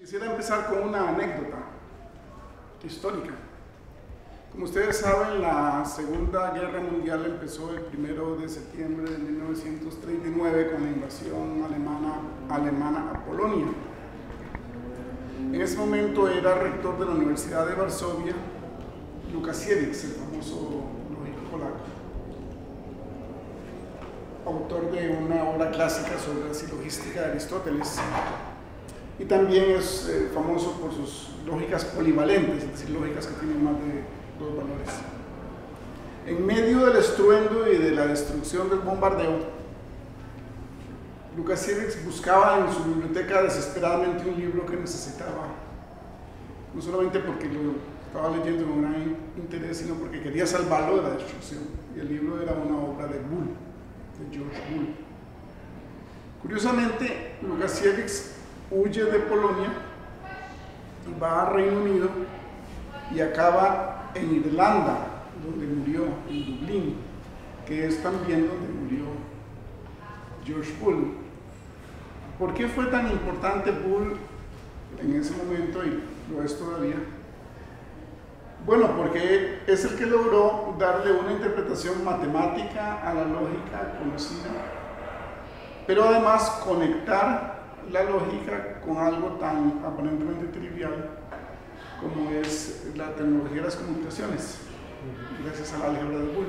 Quisiera empezar con una anécdota histórica. Como ustedes saben, la Segunda Guerra Mundial empezó el 1 de septiembre de 1939 con la invasión alemana a Polonia. En ese momento era rector de la Universidad de Varsovia, Łukasiewicz, el famoso lógico polaco, autor de una obra clásica sobre la silogística de Aristóteles. Y también es famoso por sus lógicas polivalentes, es decir, lógicas que tienen más de dos valores. En medio del estruendo y de la destrucción del bombardeo, Łukasiewicz buscaba en su biblioteca desesperadamente un libro que necesitaba, no solamente porque lo estaba leyendo con gran interés, sino porque quería salvarlo de la destrucción. Y el libro era una obra de Bull, de George Bull. Curiosamente, Łukasiewicz huye de Polonia y va a Reino Unido y acaba en Irlanda, donde murió, en Dublín, que es también donde murió George Bull. ¿Por qué fue tan importante Bull en ese momento y lo es todavía? Bueno, porque es el que logró darle una interpretación matemática a la lógica conocida, pero además conectar la lógica con algo tan aparentemente trivial como es la tecnología de las comunicaciones, gracias a la álgebra de Bull.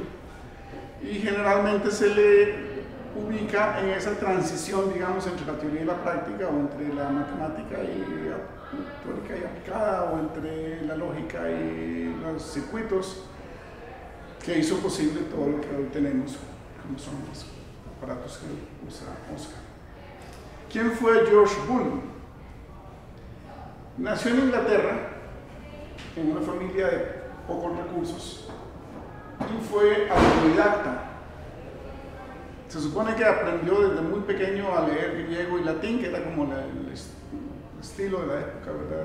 Y generalmente se le ubica en esa transición, digamos, entre la teoría y la práctica, o entre la matemática y teórica y aplicada, o entre la lógica y los circuitos, que hizo posible todo lo que hoy tenemos, como son los aparatos que usa Oscar. ¿Quién fue George Bull? Nació en Inglaterra, en una familia de pocos recursos, y fue autodidacta. Se supone que aprendió desde muy pequeño a leer griego y latín, que era como el estilo de la época, ¿verdad?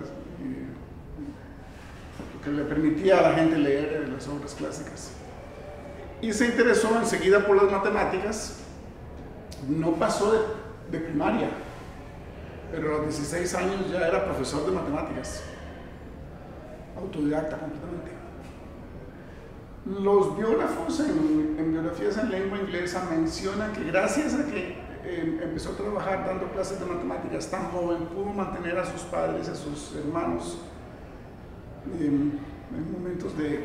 Lo que le permitía a la gente leer las obras clásicas. Y se interesó enseguida por las matemáticas. No pasó de primaria, pero a los 16 años ya era profesor de matemáticas, autodidacta completamente. Los biógrafos en biografías en lengua inglesa mencionan que gracias a que empezó a trabajar dando clases de matemáticas tan joven, pudo mantener a sus padres, a sus hermanos, en momentos de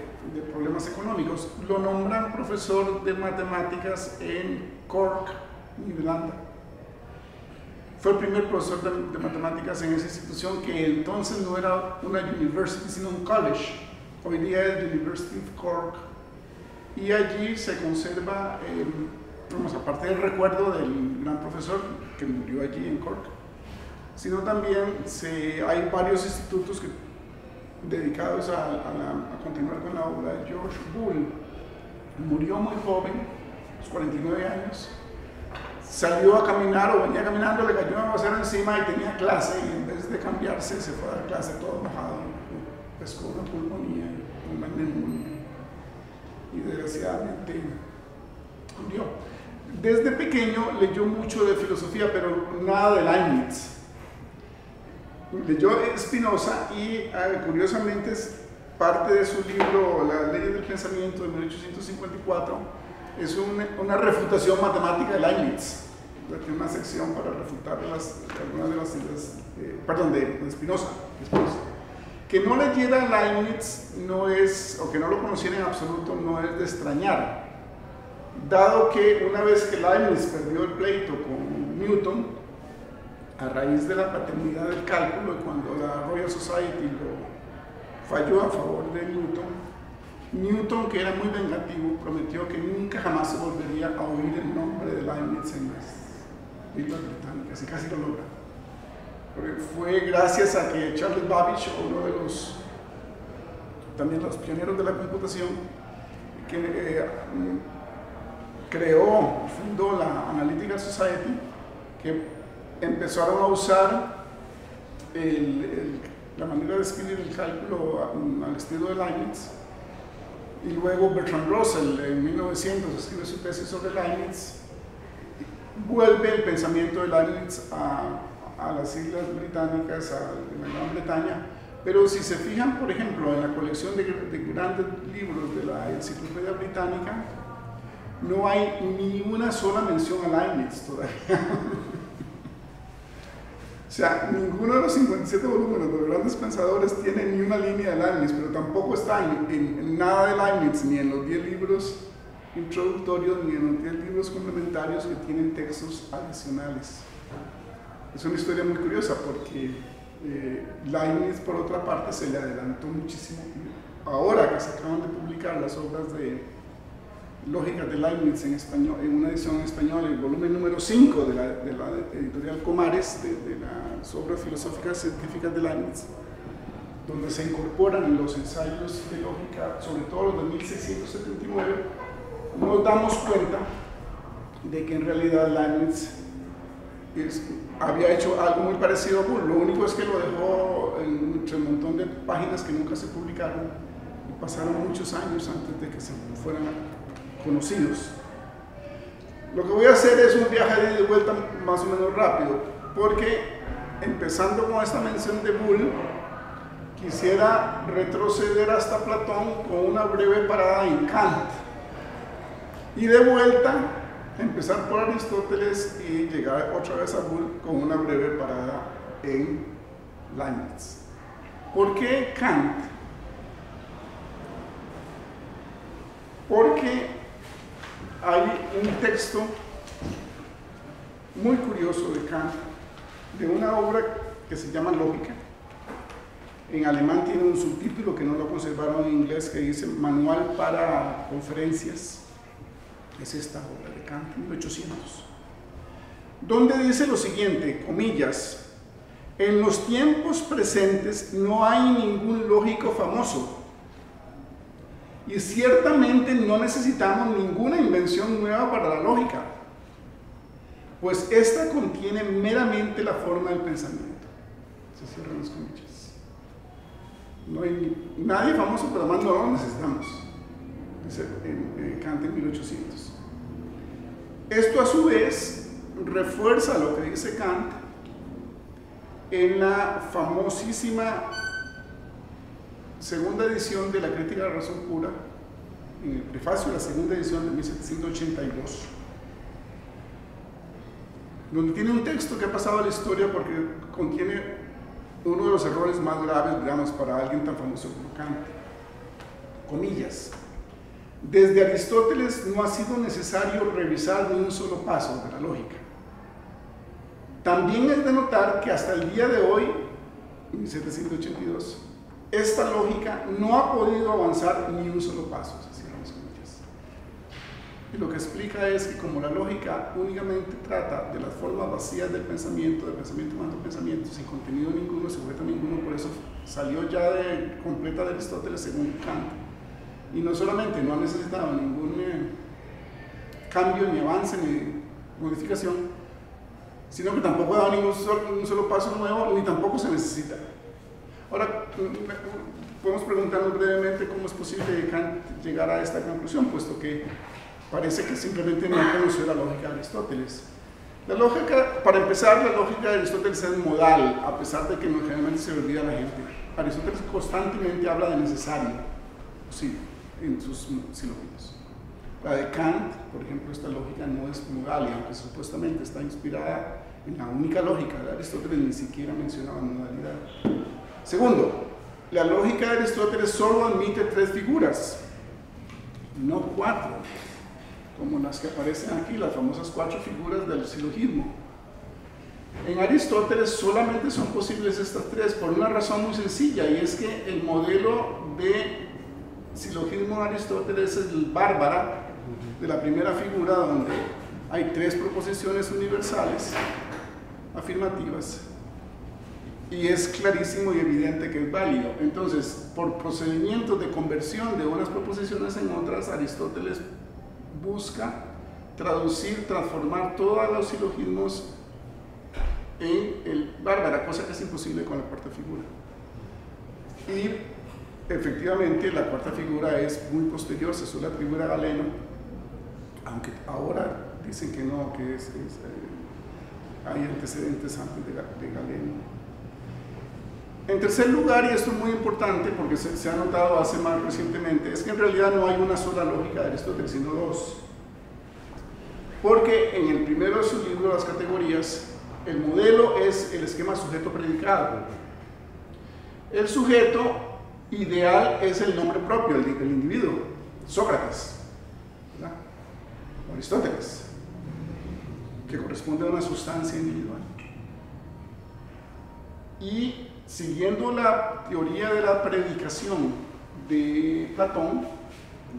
problemas económicos. Lo nombran profesor de matemáticas en Cork, Irlanda. Fue el primer profesor de matemáticas en esa institución, que entonces no era una university, sino un college. Hoy día es University of Cork. Y allí se conserva, aparte del recuerdo del gran profesor que murió allí en Cork, sino también hay varios institutos dedicados a continuar con la obra de George Bull. Murió muy joven, a los 49 años. Salió a caminar, o venía caminando, le cayó una aguacero encima y tenía clase, y en vez de cambiarse se fue a dar clase todo mojado, pescó una pulmonía, una neumonía, y desgraciadamente murió. Desde pequeño leyó mucho de filosofía, pero nada de Leibniz. Leyó Spinoza y curiosamente parte de su libro Las leyes del pensamiento de 1854 es una refutación matemática de Leibniz. Tiene una sección para refutar algunas de las ideas, de Spinoza. Que no leyera Leibniz no es, o que no lo conociera en absoluto, no es de extrañar, dado que una vez que Leibniz perdió el pleito con Newton, a raíz de la paternidad del cálculo, y cuando la Royal Society lo falló a favor de Newton, que era muy vengativo, prometió que nunca jamás se volvería a oír el nombre de Leibniz en las islas británicas, y casi lo logra. Porque fue gracias a que Charles Babbage, uno de los pioneros de la computación, que fundó la Analytical Society, que empezaron a usar la manera de escribir el cálculo al estilo de Leibniz. Y luego Bertrand Russell en 1900 escribe su tesis sobre Leibniz, vuelve el pensamiento de Leibniz a a las Islas Británicas, a la Gran Bretaña, pero si se fijan, por ejemplo, en la colección de grandes libros de la Enciclopedia Británica, no hay ni una sola mención a Leibniz todavía. O sea, ninguno de los 57 volúmenes de los grandes pensadores tiene ni una línea de Leibniz, pero tampoco está en nada de Leibniz, ni en los 10 libros introductorios, ni en los 10 libros complementarios que tienen textos adicionales. Es una historia muy curiosa porque Leibniz, por otra parte, se le adelantó muchísimo. Ahora que se acaban de publicar las obras de lógica de Leibniz en español, en una edición en español, el volumen número 5 de la editorial Comares, de las obras filosóficas científicas de Leibniz, donde se incorporan los ensayos de lógica, sobre todo los de 1679, nos damos cuenta de que en realidad Leibniz había hecho algo muy parecido a Boole. Lo único es que lo dejó entre un montón de páginas que nunca se publicaron y pasaron muchos años antes de que se fueran conocidos. Lo que voy a hacer es un viaje de vuelta más o menos rápido, porque empezando con esta mención de Boole, quisiera retroceder hasta Platón con una breve parada en Kant y de vuelta empezar por Aristóteles y llegar otra vez a Boole con una breve parada en Leibniz. ¿Por qué Kant? Porque hay un texto muy curioso de Kant, de una obra que se llama Lógica. En alemán tiene un subtítulo que no lo conservaron en inglés, que dice Manual para Conferencias. Es esta obra de Kant, 1800, donde dice lo siguiente, comillas: en los tiempos presentes no hay ningún lógico famoso, y ciertamente no necesitamos ninguna invención nueva para la lógica, pues esta contiene meramente la forma del pensamiento. Se cierran las comillas. No hay nadie famoso, pero además no lo necesitamos, dice Kant en 1800. Esto a su vez refuerza lo que dice Kant en la famosísima segunda edición de la Crítica de la Razón Pura, en el prefacio de la segunda edición de 1782, donde tiene un texto que ha pasado a la historia porque contiene uno de los errores más graves, digamos, para alguien tan famoso como Kant. Comillas: desde Aristóteles no ha sido necesario revisar de un solo paso de la lógica. También es de notar que hasta el día de hoy, 1782, esta lógica no ha podido avanzar ni un solo paso, se cierran las comillas. Y lo que explica es que como la lógica únicamente trata de las formas vacías del pensamiento humano, pensamiento, sin contenido ninguno, sujeto ninguno, por eso salió ya completa de Aristóteles según Kant. Y no solamente no ha necesitado ningún cambio, ni avance, ni modificación, sino que tampoco ha dado ningún solo paso nuevo, ni tampoco se necesita. Ahora, podemos preguntarnos brevemente cómo es posible que Kant llegara a esta conclusión, puesto que parece que simplemente no conoció la lógica de Aristóteles. La lógica, para empezar, la lógica de Aristóteles es modal, a pesar de que generalmente se olvida a la gente. Aristóteles constantemente habla de necesario, sí, en sus silogismos. La de Kant, por ejemplo, esta lógica no es modal, y aunque supuestamente está inspirada en la única lógica de Aristóteles, ni siquiera mencionaba modalidad. Segundo, la lógica de Aristóteles solo admite 3 figuras, no 4, como las que aparecen aquí, las famosas 4 figuras del silogismo. En Aristóteles solamente son posibles estas 3 por una razón muy sencilla, y es que el modelo de silogismo de Aristóteles es el bárbara de la primera figura, donde hay 3 proposiciones universales afirmativas, y es clarísimo y evidente que es válido. Entonces, por procedimientos de conversión de unas proposiciones en otras, Aristóteles busca traducir, transformar todos los silogismos en el bárbara, cosa que es imposible con la cuarta figura. Y efectivamente la cuarta figura es muy posterior, se suele atribuir a Galeno, aunque ahora dicen que no, que es hay antecedentes antes de Galeno. En tercer lugar, y esto es muy importante porque se ha notado hace más recientemente, es que en realidad no hay una sola lógica de Aristóteles, sino dos. Porque en el primero de su libro, Las Categorías, el modelo es el esquema sujeto-predicado. El sujeto ideal es el nombre propio, el individuo, Sócrates, ¿verdad? O Aristóteles, que corresponde a una sustancia individual. Y siguiendo la teoría de la predicación de Platón,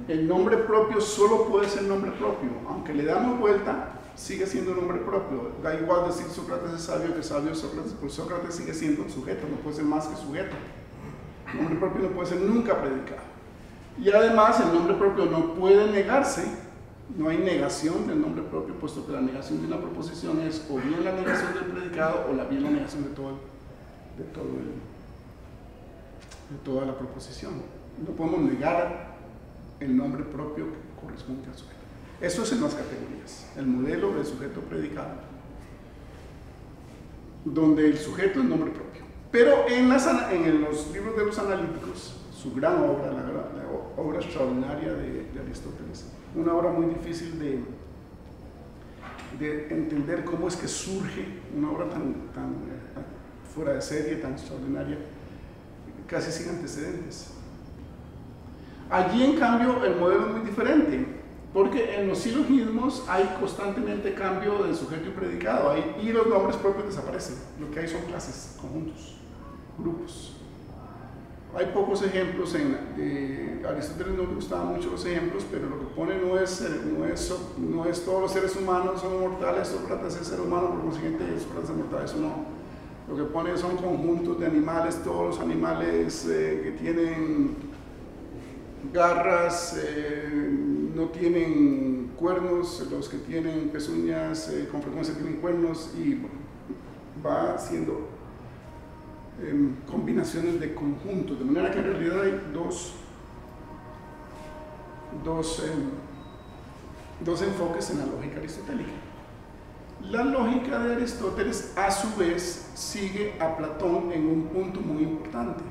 el nombre propio solo puede ser nombre propio. Aunque le damos vuelta, sigue siendo nombre propio. Da igual decir Sócrates es sabio que sabio es Sócrates, pues Sócrates sigue siendo sujeto, no puede ser más que sujeto. El nombre propio no puede ser nunca predicado. Y además el nombre propio no puede negarse, no hay negación del nombre propio, puesto que la negación de una proposición es o bien la negación del predicado o bien la negación de toda la proposición. No podemos negar el nombre propio que corresponde al sujeto. Eso es en las categorías, el modelo del sujeto predicado, donde el sujeto es nombre propio. Pero en los libros de los analíticos, su gran obra, la obra extraordinaria de Aristóteles, una obra muy difícil de entender cómo es que surge una obra tan fuera de serie, tan extraordinaria, casi sin antecedentes. Allí, en cambio, el modelo es muy diferente, porque en los silogismos hay constantemente cambio de sujeto y predicado, y los nombres propios desaparecen. Lo que hay son clases, conjuntos, grupos. Hay pocos ejemplos, a Aristóteles no le gustaban mucho los ejemplos, pero lo que pone no es todos los seres humanos son mortales, Sócrates es ser humano, por consiguiente Sócrates es mortal, eso no. Lo que pone son conjuntos de animales, todos los animales que tienen garras, no tienen cuernos, los que tienen pezuñas con frecuencia tienen cuernos, y va haciendo combinaciones de conjuntos, de manera que en realidad hay dos enfoques en la lógica aristotélica. La lógica de Aristóteles, a su vez, sigue a Platón en un punto muy importante,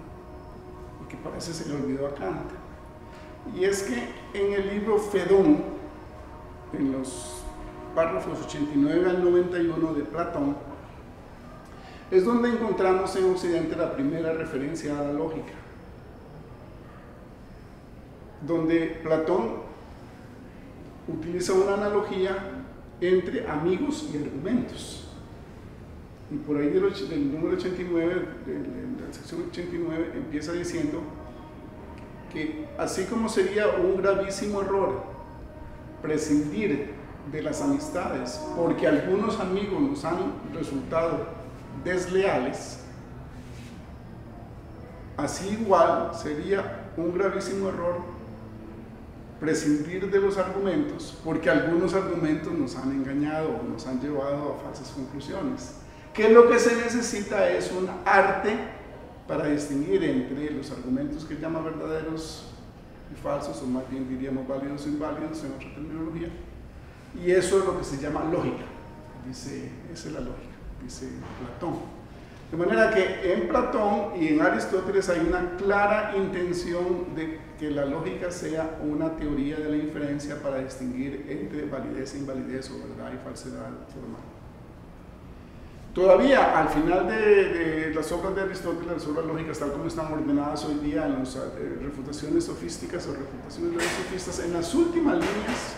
y que parece se le olvidó a Kant. Y es que en el libro Fedón, en los párrafos 89 al 91 de Platón, es donde encontramos en Occidente la primera referencia a la lógica, donde Platón utiliza una analogía entre amigos y argumentos. Y por ahí del número 89, de la sección 89, empieza diciendo que así como sería un gravísimo error prescindir de las amistades porque algunos amigos nos han resultado desleales, así igual sería un gravísimo error prescindir de los argumentos porque algunos argumentos nos han engañado o nos han llevado a falsas conclusiones. Que lo que se necesita es un arte para distinguir entre los argumentos que llama verdaderos y falsos, o más bien diríamos válidos e inválidos en otra terminología, y eso es lo que se llama lógica. Esa es la lógica, dice Platón. De manera que en Platón y en Aristóteles hay una clara intención de que la lógica sea una teoría de la inferencia para distinguir entre validez e invalidez, o verdad y falsedad formal. Todavía al final de las obras de Aristóteles, las obras lógicas tal como están ordenadas hoy día en las refutaciones sofísticas o refutaciones de los sofistas, en las últimas líneas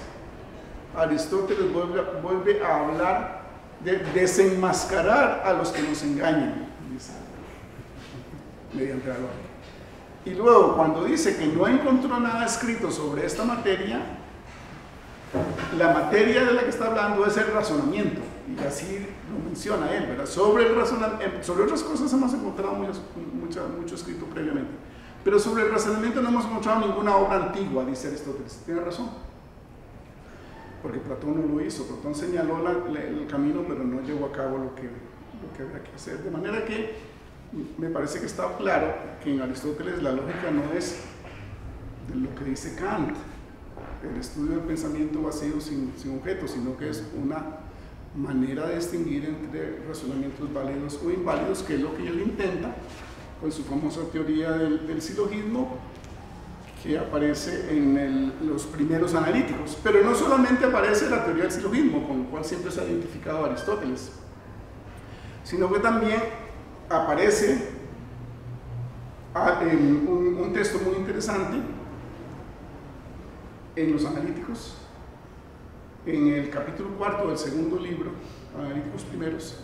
Aristóteles vuelve a hablar de desenmascarar a los que nos engañan, dice, mediante la lógica. Y luego, cuando dice que no encontró nada escrito sobre esta materia, la materia de la que está hablando es el razonamiento, y así lo menciona él, ¿verdad? Sobre otras cosas hemos encontrado mucho escrito previamente, pero sobre el razonamiento no hemos encontrado ninguna obra antigua, dice Aristóteles. Tiene razón, porque Platón no lo hizo. Platón señaló el camino, pero no llevó a cabo lo que había que hacer. De manera que me parece que está claro que en Aristóteles la lógica no es de lo que dice Kant, el estudio del pensamiento vacío sin objeto, sino que es manera de distinguir entre razonamientos válidos o inválidos, que es lo que él intenta con su famosa teoría del silogismo, que aparece en los primeros analíticos. Pero no solamente aparece la teoría del silogismo, con la cual siempre se ha identificado Aristóteles, sino que también aparece en un texto muy interesante en los analíticos, en el capítulo 4 del segundo libro, Analíticos Primeros,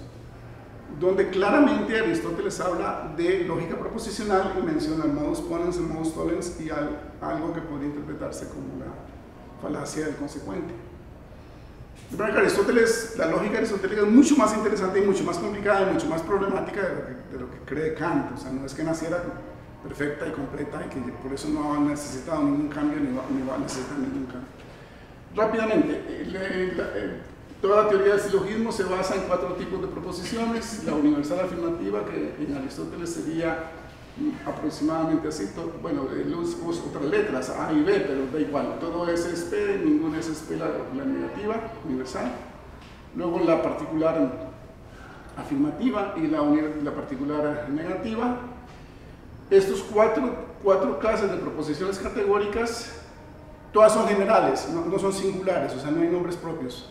donde claramente Aristóteles habla de lógica proposicional y menciona el modus ponens, el modus tollens y algo que podría interpretarse como la falacia del consecuente. De manera que Aristóteles, la lógica aristotélica es mucho más interesante y mucho más complicada y mucho más problemática de lo que cree Kant. O sea, no es que naciera perfecta y completa y que por eso no ha necesitado ningún cambio ni va a necesitar ningún cambio. Rápidamente, toda la teoría del silogismo se basa en 4 tipos de proposiciones. La universal afirmativa, que en Aristóteles sería aproximadamente así, bueno, él usa otras letras, A y B, pero da igual, todo es P, ninguna es P la negativa, universal. Luego la particular afirmativa y la particular negativa. Estos cuatro clases de proposiciones categóricas, todas son generales, no son singulares, o sea, no hay nombres propios.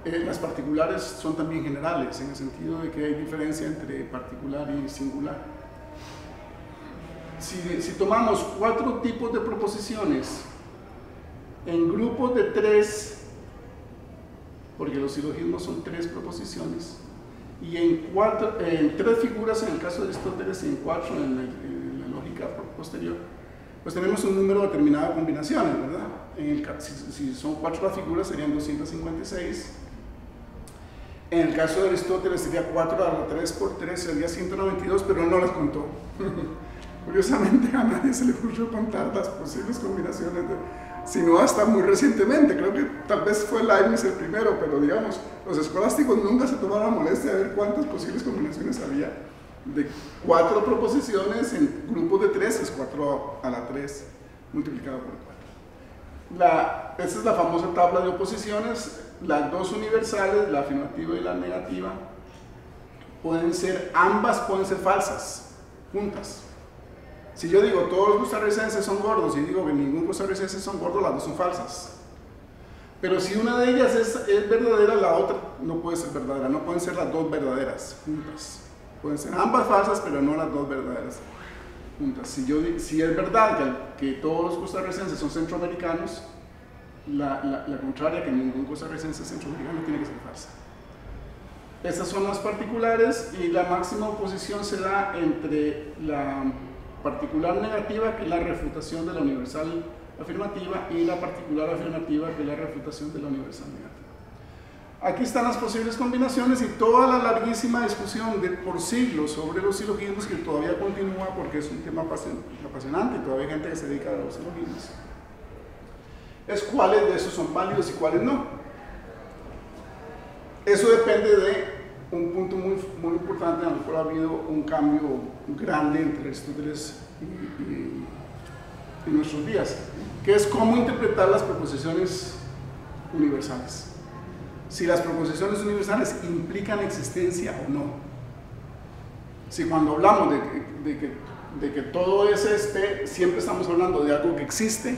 Las particulares son también generales, en el sentido de que hay diferencia entre particular y singular. Si tomamos 4 tipos de proposiciones en grupos de 3, porque los silogismos son 3 proposiciones, y en 3 figuras en el caso de Aristóteles y en 4 en la lógica posterior, pues tenemos un número determinado de combinaciones, ¿verdad? Si son 4 las figuras serían 256. En el caso de Aristóteles sería 4 a la 3 por 3, sería 192, pero no las contó. Curiosamente a nadie se le ocurrió contar las posibles combinaciones, sino hasta muy recientemente. Creo que tal vez fue Leibniz el primero, pero digamos, los escolásticos nunca se tomaron la molestia de ver cuántas posibles combinaciones había de 4 proposiciones en grupos de 3, es 4 a la 3 multiplicado por 4. Esta es la famosa tabla de oposiciones. Las 2 universales, la afirmativa y la negativa, ambas pueden ser falsas, juntas. Si yo digo todos los costarricenses son gordos y digo que ningún costarricense son gordos, las 2 son falsas. Pero si una de ellas es verdadera, la otra no puede ser verdadera, no pueden ser las 2 verdaderas juntas. Pueden ser ambas falsas, pero no las 2 verdaderas juntas. Si es verdad que todos los costarricenses son centroamericanos, la contraria, que ningún costarricense centroamericano, tiene que ser falsa. Estas son las particulares y la máxima oposición se da entre la particular negativa, que es la refutación de la universal afirmativa, y la particular afirmativa, que es la refutación de la universal negativa. Aquí están las posibles combinaciones y toda la larguísima discusión por siglos sobre los silogismos, que todavía continúa porque es un tema apasionante y todavía hay gente que se dedica a los silogismos, es cuáles de esos son válidos y cuáles no. Eso depende de un punto muy importante en el cual ha habido un cambio grande entre Aristóteles y nuestros días, que es cómo interpretar las proposiciones universales. Si las proposiciones universales implican existencia o no. Si cuando hablamos de que todo es siempre estamos hablando de algo que existe,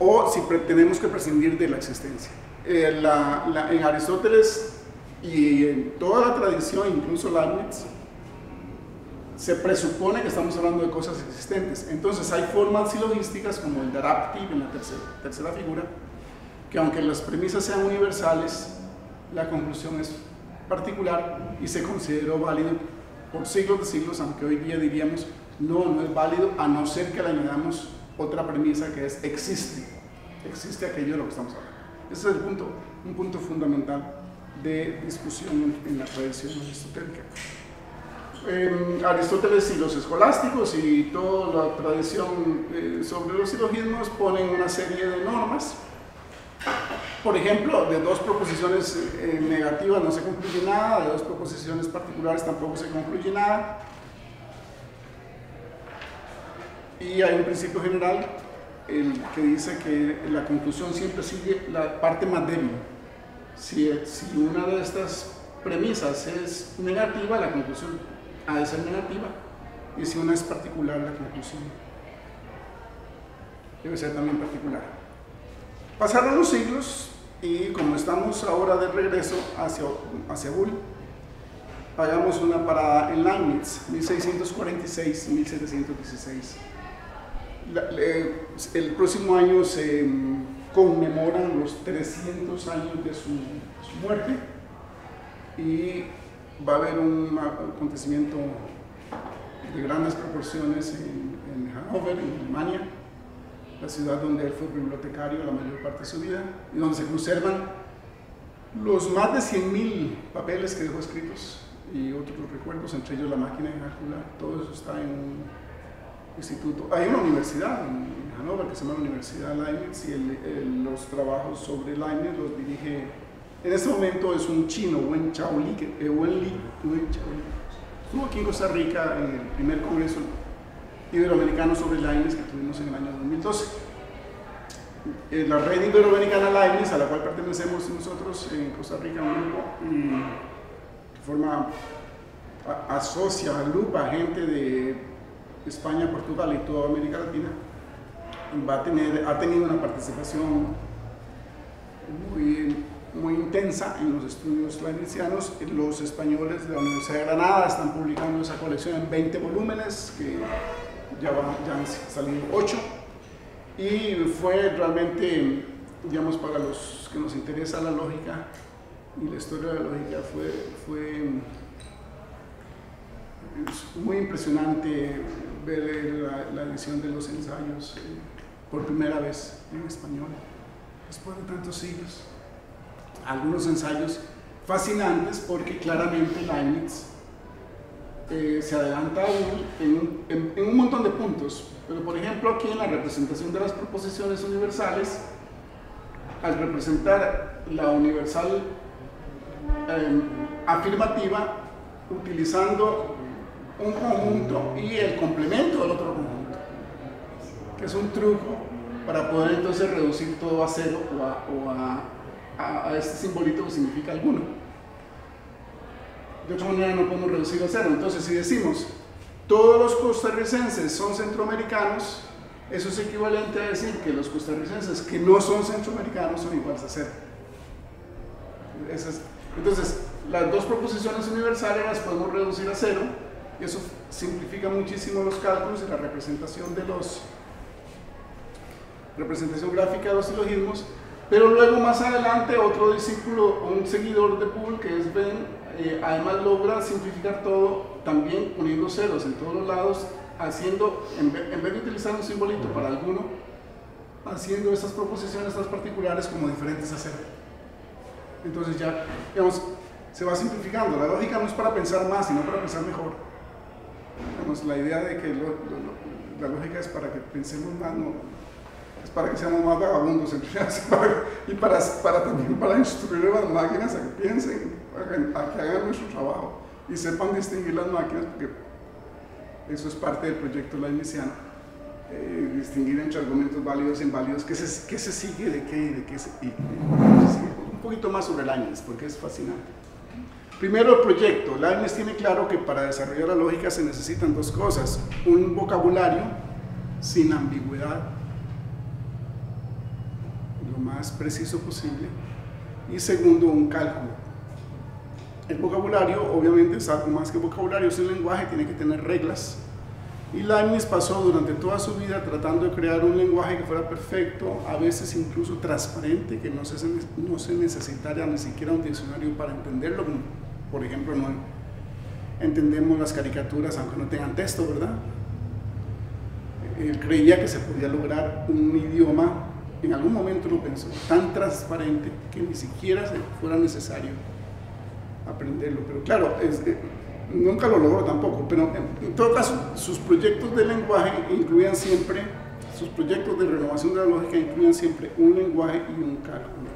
o si tenemos que prescindir de la existencia. En Aristóteles y en toda la tradición, incluso Leibniz, se presupone que estamos hablando de cosas existentes. Entonces hay formas silogísticas como el daraptive en la tercera figura, que aunque las premisas sean universales, la conclusión es particular y se consideró válido por siglos de siglos, aunque hoy día diríamos no es válido, a no ser que le añadamos otra premisa, que es existe aquello de lo que estamos hablando. Ese es un punto fundamental de discusión en la tradición aristotélica. Aristóteles y los escolásticos y toda la tradición sobre los silogismos ponen una serie de normas. Por ejemplo, de 2 proposiciones negativas no se concluye nada, de 2 proposiciones particulares tampoco se concluye nada. Y hay un principio general que dice que la conclusión siempre sigue la parte más débil. Si una de estas premisas es negativa, la conclusión ha de ser negativa, y si una es particular, la conclusión debe ser también particular. Pasaron los siglos y como estamos ahora de regreso hacia Bull, hagamos una parada en Leibniz, 1646-1716. El próximo año se conmemoran los 300 años de su muerte y va a haber un acontecimiento de grandes proporciones en Hannover, en Alemania, la ciudad donde él fue bibliotecario la mayor parte de su vida y donde se conservan los más de 100.000 papeles que dejó escritos y otros recuerdos, entre ellos la máquina de calcular. Todo eso está en un instituto. Hay una universidad en Hannover que se llama la Universidad Leibniz y los trabajos sobre Leibniz los dirige, en este momento es un chino, Wen Chaoli, estuvo aquí en Costa Rica en el primer congreso iberoamericano sobre Leibniz que tuvimos en el año 2012. La red iberoamericana Leibniz, a la cual pertenecemos nosotros en Costa Rica, un grupo, asocia, agrupa gente de España, Portugal y toda América Latina, ha tenido una participación muy intensa en los estudios leibnizianos. Los españoles de la Universidad de Granada están publicando esa colección en 20 volúmenes, que ya han salido 8, y fue realmente, digamos, para los que nos interesa la lógica y la historia de la lógica, fue muy impresionante ver la edición de los ensayos por primera vez en español, después de tantos siglos. Algunos ensayos fascinantes porque claramente Leibniz se adelanta en un montón de puntos, pero por ejemplo aquí en la representación de las proposiciones universales, al representar la universal afirmativa utilizando un conjunto y el complemento del otro conjunto, que es un truco para poder entonces reducir todo a cero o a este simbolito que significa alguno. De otra manera no podemos reducir a cero. Entonces si decimos todos los costarricenses son centroamericanos, eso es equivalente a decir que los costarricenses que no son centroamericanos son iguales a cero. Entonces las dos proposiciones universales las podemos reducir a cero, y eso simplifica muchísimo los cálculos y la representación gráfica de los silogismos. Pero luego más adelante otro discípulo, un seguidor de Poole, que es Ben, además logra simplificar todo, también poniendo ceros en todos los lados, haciendo, en vez de utilizar un simbolito para alguno, haciendo estas proposiciones, estas particulares, como diferentes a cero. Entonces ya, digamos, se va simplificando. La lógica no es para pensar más, sino para pensar mejor. Digamos, la idea de que la lógica es para que pensemos más, no, es para que seamos más vagabundos en realidad, y también para instruir a las máquinas a que piensen, a que hagan nuestro trabajo y sepan distinguir las máquinas, porque eso es parte del proyecto leibniziano, distinguir entre argumentos válidos e inválidos, qué se sigue de qué y de qué se sigue. Un poquito más sobre Leibniz, porque es fascinante. Primero, el proyecto. Leibniz tiene claro que para desarrollar la lógica se necesitan dos cosas: un vocabulario sin ambigüedad, lo más preciso posible, y segundo, un cálculo. El vocabulario obviamente es algo más que vocabulario, es un lenguaje, tiene que tener reglas, y Leibniz pasó durante toda su vida tratando de crear un lenguaje que fuera perfecto, a veces incluso transparente, que no se necesitara ni siquiera un diccionario para entenderlo. Por ejemplo, no entendemos las caricaturas aunque no tengan texto, ¿verdad? Él creía que se podía lograr un idioma, en algún momento lo pensó, tan transparente que ni siquiera fuera necesario aprenderlo. Pero claro, nunca lo logró tampoco. Pero en todo caso, sus proyectos de lenguaje incluían siempre, sus proyectos de renovación de la lógica incluían siempre un lenguaje y un cálculo.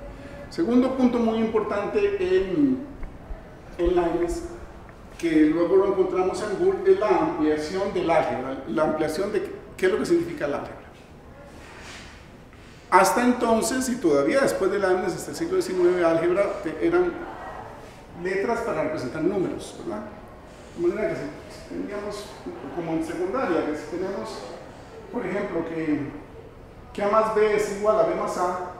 Segundo punto muy importante en Leibniz, que luego lo encontramos en Boole, es la ampliación del álgebra. La ampliación de qué es lo que significa el álgebra. Hasta entonces, y todavía después de Leibniz, hasta el siglo XIX, álgebra eran letras para representar números, ¿verdad? De manera que si teníamos, como en secundaria, que si tenemos, por ejemplo, que A más B es igual a B más A,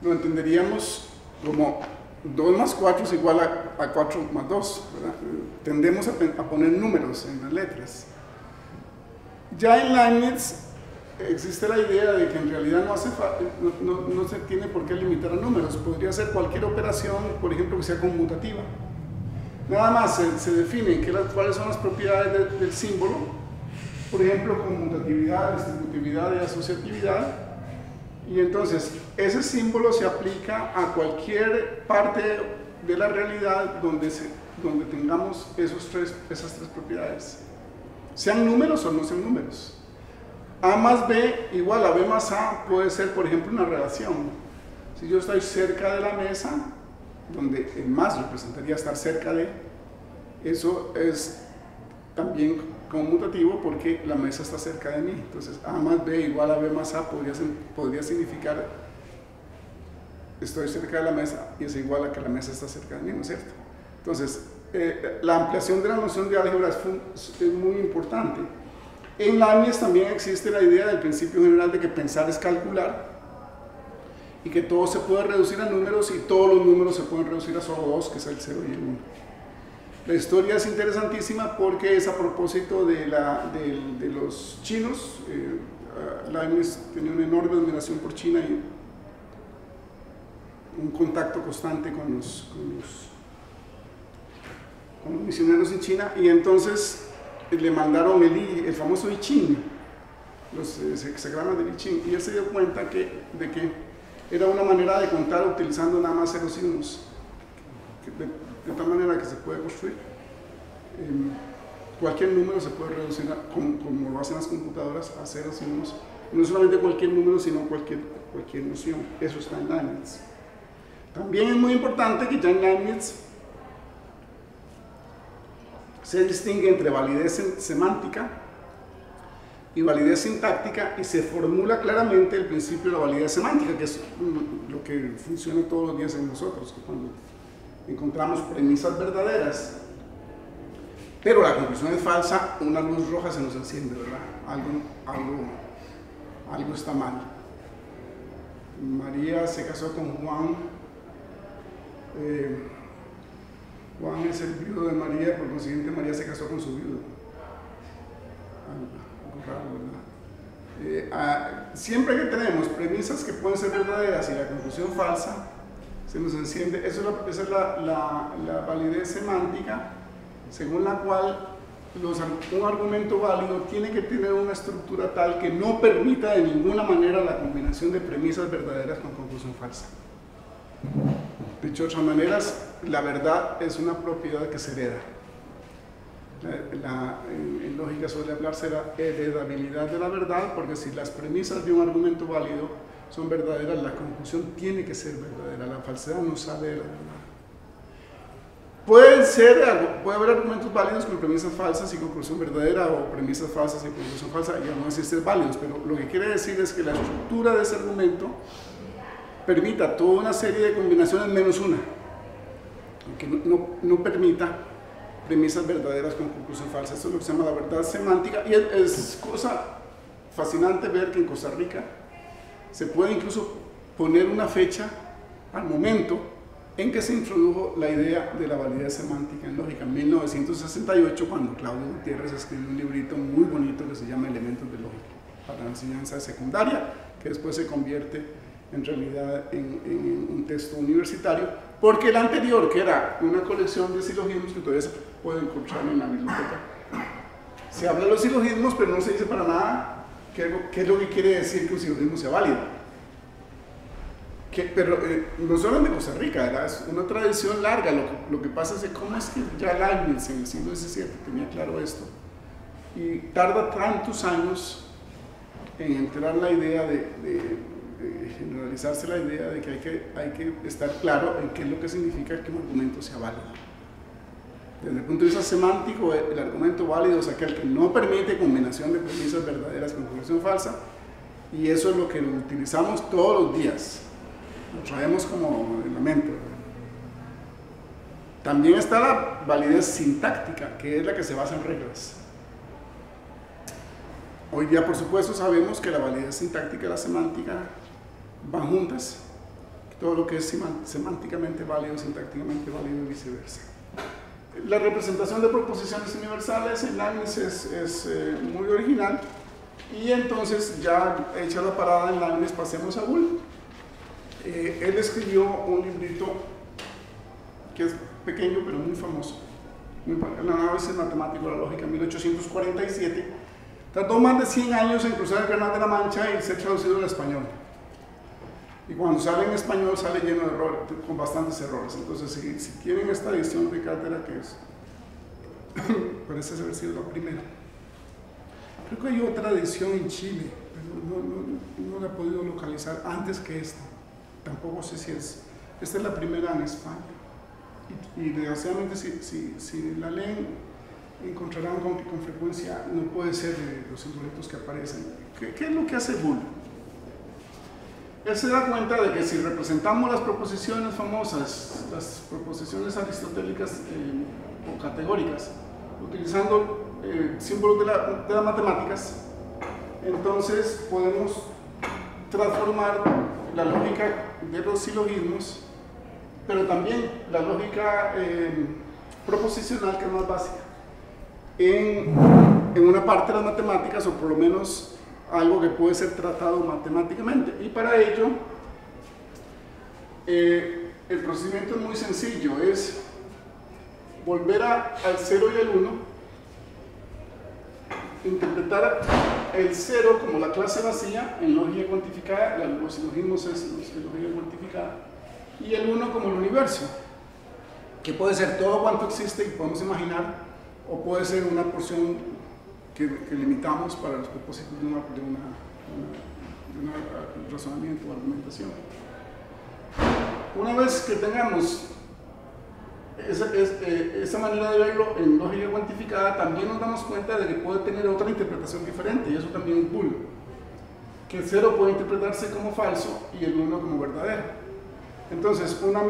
lo entenderíamos como 2 más 4 es igual a 4 más 2, ¿verdad? Tendemos a poner números en las letras. Ya en Leibniz existe la idea de que en realidad no se tiene por qué limitar a números, podría ser cualquier operación, por ejemplo, que sea conmutativa. Nada más se define cuáles son las propiedades del símbolo, por ejemplo, conmutatividad, distributividad y asociatividad, y entonces ese símbolo se aplica a cualquier parte de la realidad donde tengamos esas tres propiedades, sean números o no sean números. A más B igual a B más A puede ser, por ejemplo, una relación. Si yo estoy cerca de la mesa, donde el más representaría estar cerca de, eso es también conmutativo porque la mesa está cerca de mí. Entonces, A más B igual a B más A podría significar estoy cerca de la mesa y es igual a que la mesa está cerca de mí, ¿no es cierto? Entonces, la ampliación de la noción de álgebra es muy importante. En Leibniz también existe la idea del principio general de que pensar es calcular y que todo se puede reducir a números y todos los números se pueden reducir a solo dos, que es el 0 y el 1. La historia es interesantísima porque es a propósito de los chinos. Leibniz tenía una enorme admiración por China y un contacto constante con los misioneros en China, y entonces le mandaron el famoso I Ching, los hexagramas del I Ching, y él se dio cuenta de que era una manera de contar utilizando nada más ceros y unos, de tal manera que se puede construir. Cualquier número se puede reducir, como lo hacen las computadoras, a ceros y unos. No solamente cualquier número, sino cualquier noción. Eso está en Leibniz. También es muy importante que ya en Leibniz se distingue entre validez semántica y validez sintáctica, y se formula claramente el principio de la validez semántica, que es lo que funciona todos los días en nosotros, que cuando encontramos premisas verdaderas, pero la conclusión es falsa, una luz roja se nos enciende, ¿verdad? Algo está mal. María se casó con Juan. Juan es el viudo de María, por consiguiente María se casó con su viudo. Algo raro, ¿verdad? Siempre que tenemos premisas que pueden ser verdaderas y la conclusión falsa, se nos enciende. Esa es la validez semántica, según la cual un argumento válido tiene que tener una estructura tal que no permita de ninguna manera la combinación de premisas verdaderas con conclusión falsa. Dicho de otras maneras, la verdad es una propiedad que se hereda. En lógica suele hablarse de la heredabilidad de la verdad, porque si las premisas de un argumento válido son verdaderas, la conclusión tiene que ser verdadera. La falsedad no sale de la verdad. Puede haber argumentos válidos con premisas falsas y conclusión verdadera, o premisas falsas y conclusión falsa, y aún así ser válidos, pero lo que quiere decir es que la estructura de ese argumento permita toda una serie de combinaciones menos una, que no permita premisas verdaderas con conclusión falsa. Esto es lo que se llama la verdad semántica, y es cosa fascinante ver que en Costa Rica se puede incluso poner una fecha al momento en que se introdujo la idea de la validez semántica en lógica, en 1968, cuando Claudio Gutiérrez escribió un librito muy bonito que se llama Elementos de Lógica para la enseñanza secundaria, que después se convierte en realidad en un texto universitario, porque el anterior, que era una colección de silogismos que todavía se puede encontrar en la biblioteca, se habla de los silogismos, pero no se dice para nada qué es lo que quiere decir que un silogismo sea válido. Pero no solo de Costa Rica, es una tradición larga. Lo que pasa es que cómo es que ya Leibniz en el siglo XVII tenía claro esto, y tarda tantos años en entrar la idea de generalizarse la idea de que hay que estar claro en qué es lo que significa que un argumento sea válido. Desde el punto de vista semántico, el argumento válido es aquel que no permite combinación de premisas verdaderas con conclusión falsa, Y eso es lo que utilizamos todos los días. Lo traemos como en la mente. También está la validez sintáctica, que es la que se basa en reglas. Hoy día, por supuesto, sabemos que la validez sintáctica y la semántica van juntas. Todo lo que es semánticamente válido, sintácticamente válido y viceversa. La representación de proposiciones universales en Leibniz es muy original. Y entonces, ya hecha la parada en Leibniz, pasemos a Boole. Él escribió un librito que es pequeño pero muy famoso, el análisis matemático de la lógica, en 1847. Tardó más de 100 años en cruzar el Canal de la Mancha y ser traducido al español. Y cuando sale en español sale lleno de errores, con bastantes errores. Entonces, si tienen esta edición de cátedra, que es parece haber sido la primera. Creo que hay otra edición en Chile, pero no la he podido localizar antes que esta. Tampoco sé si es. Esta es la primera en España. Y desgraciadamente, si la leen, encontrarán con que con frecuencia no puede ser de los instrumentos que aparecen. ¿Qué es lo que hace Boole? Él se da cuenta de que si representamos las proposiciones famosas, las proposiciones aristotélicas o categóricas, utilizando símbolos de las matemáticas, entonces podemos transformar la lógica de los silogismos, pero también la lógica proposicional, que es más básica, en una parte de las matemáticas, o por lo menos algo que puede ser tratado matemáticamente. Y para ello, el procedimiento es muy sencillo, es volver al 0 y al 1, interpretar el 0 como la clase vacía en lógica cuantificada, los silogismos es lógica cuantificada, y el 1 como el universo, que puede ser todo cuanto existe y podemos imaginar, o puede ser una porción que limitamos para los propósitos de un razonamiento o argumentación. Una vez que tengamos esa manera de verlo en lógica cuantificada, también nos damos cuenta de que puede tener otra interpretación diferente, y eso también es Boole, que el 0 puede interpretarse como falso y el 1 como verdadero. Entonces, una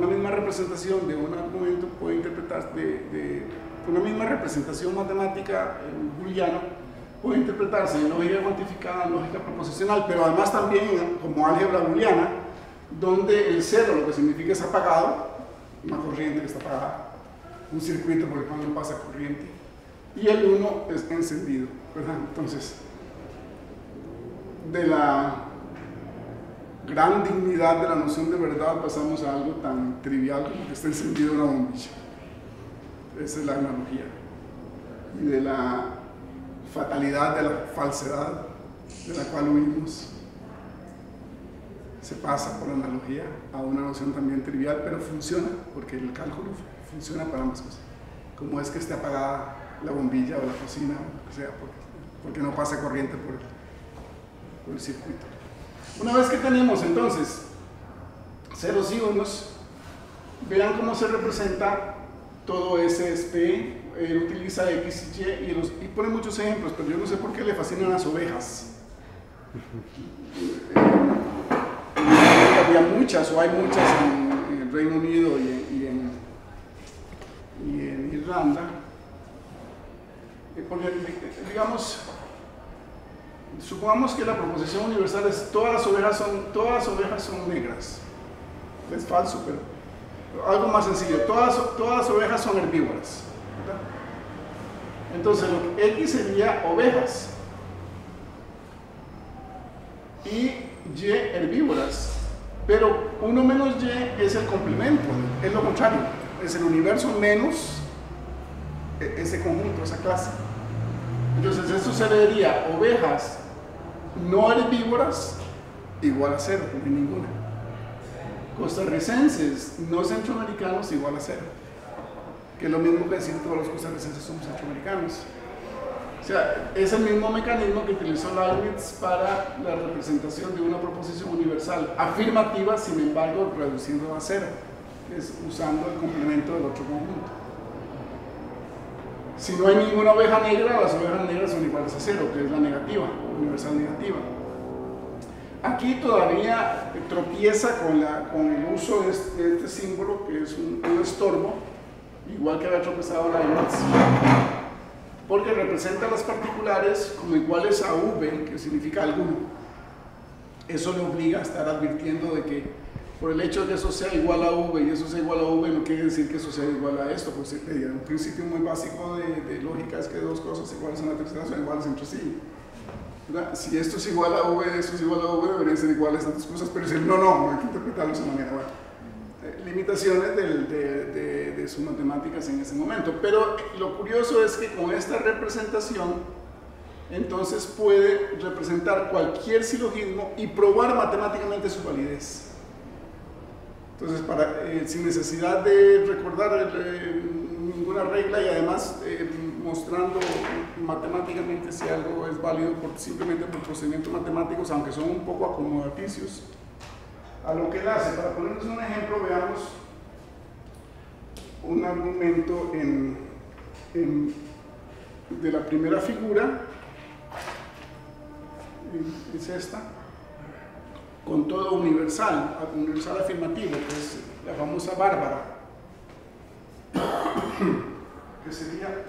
misma representación de un argumento puede interpretarse una misma representación matemática booleana puede interpretarse en lógica cuantificada, en lógica proposicional, pero además también como álgebra booleana, donde el 0 lo que significa es apagado, una corriente que está apagada, un circuito por el cual no pasa corriente, y el 1 es encendido, ¿verdad? Entonces, de la gran dignidad de la noción de verdad pasamos a algo tan trivial como que está encendido una bombilla. Esa es la analogía. Y de la fatalidad de la falsedad de la cual huimos, se pasa por la analogía a una noción también trivial, pero funciona, porque el cálculo funciona para ambas cosas. Como es que esté apagada la bombilla o la cocina, o lo que sea, porque no pasa corriente por el circuito. Una vez que tenemos entonces ceros y unos, vean cómo se representa todo ese P. Él utiliza X y Y y pone muchos ejemplos, pero yo no sé por qué le fascinan las ovejas. Había muchas, o hay muchas en el Reino Unido y en Irlanda. Porque, digamos, supongamos que la proposición universal es todas las ovejas son negras. Es falso, pero algo más sencillo, todas las ovejas son herbívoras, ¿verdad? Entonces, X sería ovejas y Y herbívoras, pero 1 menos Y es el complemento, es lo contrario, es el universo menos ese conjunto, esa clase. Entonces, esto se vería ovejas no herbívoras igual a 0, no hay ninguna. Costarricenses no centroamericanos igual a 0, que es lo mismo que decir todos los costarricenses somos centroamericanos. O sea, es el mismo mecanismo que utilizó Leibniz para la representación de una proposición universal afirmativa, sin embargo reduciéndola a 0, que es usando el complemento del otro conjunto. Si no hay ninguna oveja negra, las ovejas negras son iguales a 0, que es la negativa, universal negativa. Aquí todavía tropieza con el uso de este símbolo, que es un estorbo, igual que había tropezado Leibniz, porque representa las particulares como iguales a V, que significa alguno. Eso le obliga a estar advirtiendo de que por el hecho de que eso sea igual a V y eso sea igual a V, no quiere decir que eso sea igual a esto, pues un principio muy básico de lógica es que dos cosas iguales en la tercera son iguales entre sí. ¿Verdad? Si esto es igual a V, esto es igual a V, deberían ser iguales a otras cosas, pero si no hay que interpretarlo de esa manera. Bueno, limitaciones de sus matemáticas en ese momento. Pero lo curioso es que con esta representación, entonces puede representar cualquier silogismo y probar matemáticamente su validez. Entonces, sin necesidad de recordar ninguna regla y además mostrando matemáticamente si algo es válido simplemente por procedimientos matemáticos, aunque son un poco acomodaticios a lo que él hace. Para ponerles un ejemplo, veamos un argumento de la primera figura, es esta, con todo universal afirmativo, que es la famosa Bárbara, que sería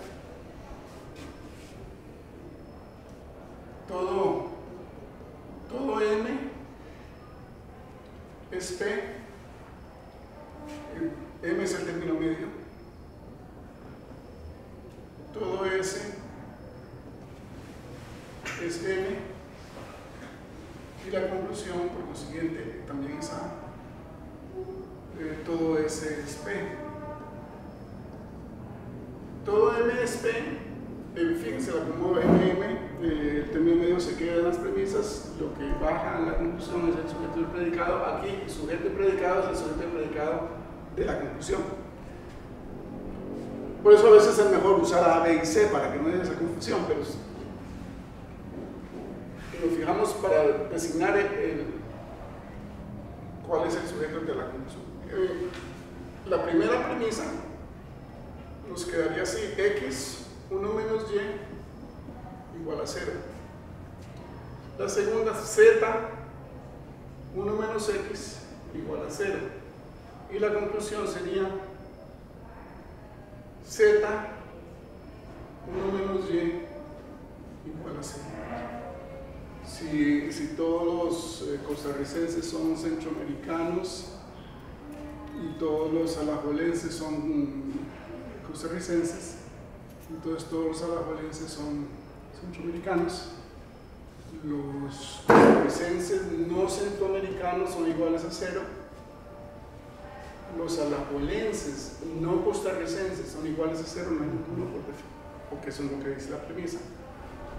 todo M es P, M es el término medio, todo S es M, y la conclusión, por consiguiente, también es A. Todo S es P. Todo M es P. Fíjense, la acomodo MM, el término medio se queda en las premisas, lo que baja en la conclusión es el sujeto y el predicado. Aquí, sujeto y predicado es el sujeto y predicado de la conclusión. Por eso a veces es mejor usar A, B y C para que no haya esa confusión, pero nos fijamos para designar cuál es el sujeto de la conclusión. La primera premisa nos quedaría así: x 1 menos y igual a 0. La segunda, z 1 menos x igual a 0. Y la conclusión sería z 1 menos y igual a 0. Si todos los costarricenses son centroamericanos y todos los alajuelenses son costarricenses, entonces todos los alajuelenses son centroamericanos, los costarricenses no centroamericanos son iguales a 0, los alajuelenses no costarricenses son iguales a 0, no hay ninguno por defecto, porque eso es lo que dice la premisa.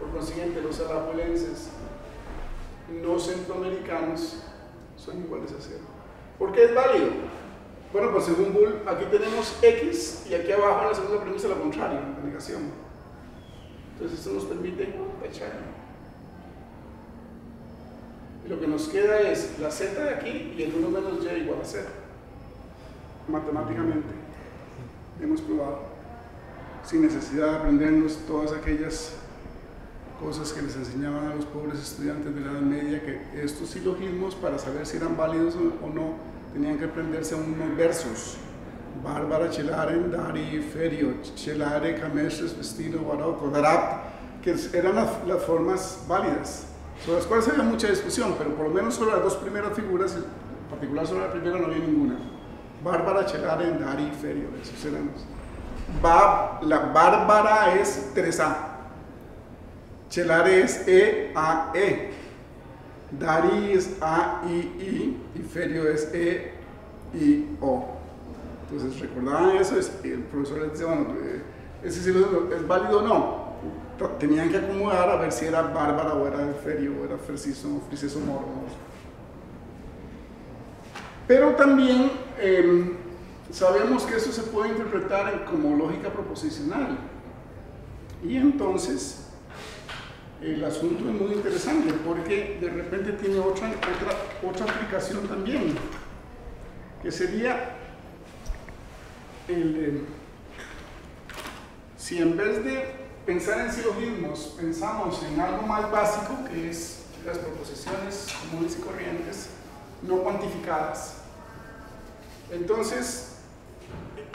Por consiguiente, los alajuelenses no centroamericanos son iguales a 0. ¿Por qué es válido? Bueno, pues según Bull, aquí tenemos x y aquí abajo en la segunda premisa lo contrario, la negación. Entonces esto nos permite echarlo. Y lo que nos queda es la z de aquí y el 1 menos y igual a 0. Matemáticamente hemos probado, sin necesidad de aprendernos todas aquellas cosas que les enseñaban a los pobres estudiantes de la Edad Media, que estos silogismos, para saber si eran válidos o no, tenían que aprenderse unos versos: Bárbara, celare, dari, ferio, celare, camestres, vestido, barocco, darap, que eran las formas válidas, sobre las cuales había mucha discusión, pero por lo menos sobre las dos primeras figuras, en particular sobre la primera, no había ninguna. Bárbara, celare, dari, ferio, esos eran los. La Bárbara es 3A. Celare es E-A-E, Dari es A-I-I y Ferio es E-I-O. Entonces, ¿recordaban eso? El profesor les decía, bueno, ¿ese sí es válido o no? Tenían que acomodar a ver si era Bárbara o era Ferio o era Fresiso o Friseso Moro. Pero también sabemos que eso se puede interpretar como lógica proposicional. Y entonces el asunto es muy interesante porque de repente tiene otra aplicación también, que sería Si en vez de pensar en silogismos, pensamos en algo más básico, que es las proposiciones comunes y corrientes, no cuantificadas. Entonces,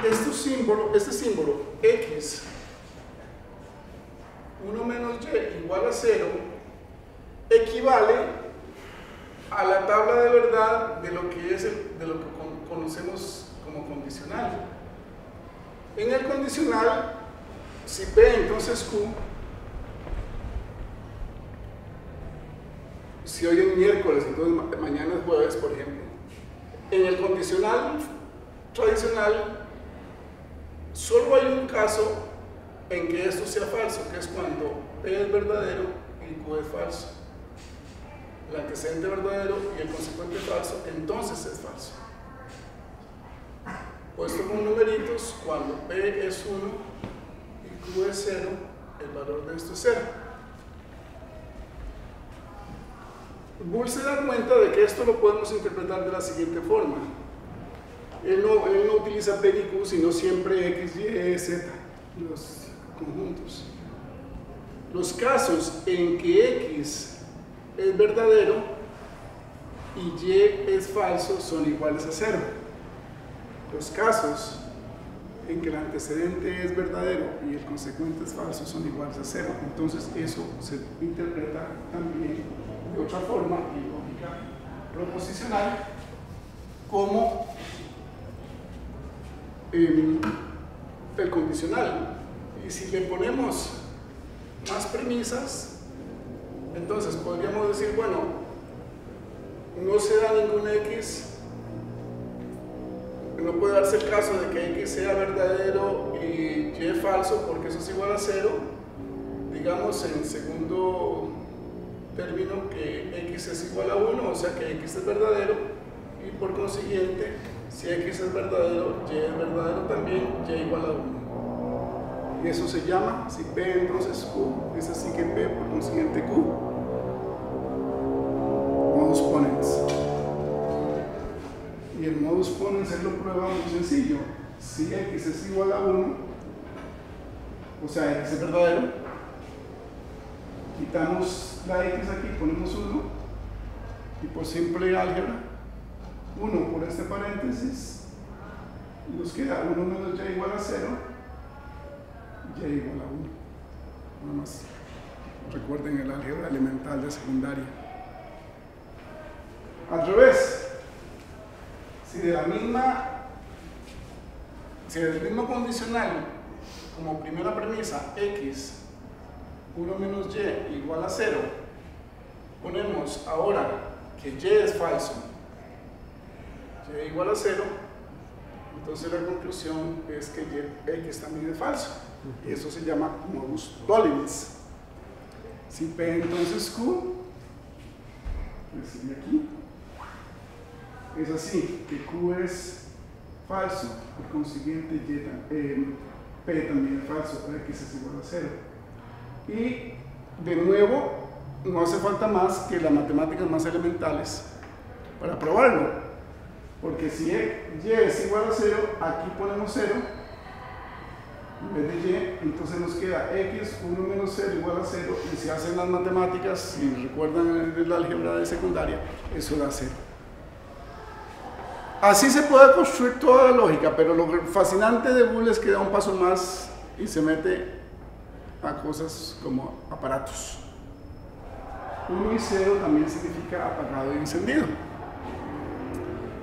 este símbolo x, 1 menos y igual a 0, equivale a la tabla de verdad de lo que conocemos como condicional. En el condicional, si P entonces Q, si hoy es miércoles, entonces mañana es jueves, por ejemplo. En el condicional tradicional, solo hay un caso en que esto sea falso, que es cuando P es verdadero y Q es falso. El antecedente verdadero y el consecuente falso, entonces es falso. Puesto con numeritos, cuando P es 1 y Q es 0, el valor de esto es 0. Boole se da cuenta de que esto lo podemos interpretar de la siguiente forma. Él no utiliza P y Q, sino siempre X, Y, Z, los conjuntos. Los casos en que X es verdadero y Y es falso son iguales a 0. Los casos en que el antecedente es verdadero y el consecuente es falso son iguales a 0. Entonces eso se interpreta también de otra forma, en lógica proposicional, como el condicional. Y si le ponemos más premisas, entonces podríamos decir, bueno, no se da ningún X, no puede darse el caso de que X sea verdadero y Y falso, porque eso es igual a 0. Digamos en segundo término que X es igual a 1, o sea que X es verdadero, y por consiguiente, si X es verdadero, Y es verdadero también, Y igual a 1. Y eso se llama, si P entonces Q, es así que P por consiguiente Q, modus ponens. Y el modus ponens él lo prueba muy sencillo. Si X es igual a 1, o sea, X es verdadero, quitamos la X aquí, ponemos 1, y por simple álgebra, 1 por este paréntesis, nos queda 1 menos Y igual a 0, Y igual a 1. Nada más recuerden el álgebra elemental de secundaria. Al revés, si del mismo condicional, como primera premisa, X, 1 menos Y igual a 0, ponemos ahora que Y es falso, Y igual a 0, entonces la conclusión es que X también es falso, y eso se llama modus tollens. Si P entonces Q, aquí, es así, que Q es falso, por consiguiente P también es falso, X es igual a 0. Y de nuevo, no hace falta más que las matemáticas más elementales para probarlo, porque si Y es igual a 0, aquí ponemos 0 en vez de Y, entonces nos queda X, 1 menos 0 igual a 0, y si hacen las matemáticas, si recuerdan el álgebra de secundaria, eso da 0. Así se puede construir toda la lógica, pero lo fascinante de Boole es que da un paso más y se mete a cosas como aparatos. 1 y 0 también significa apagado y encendido.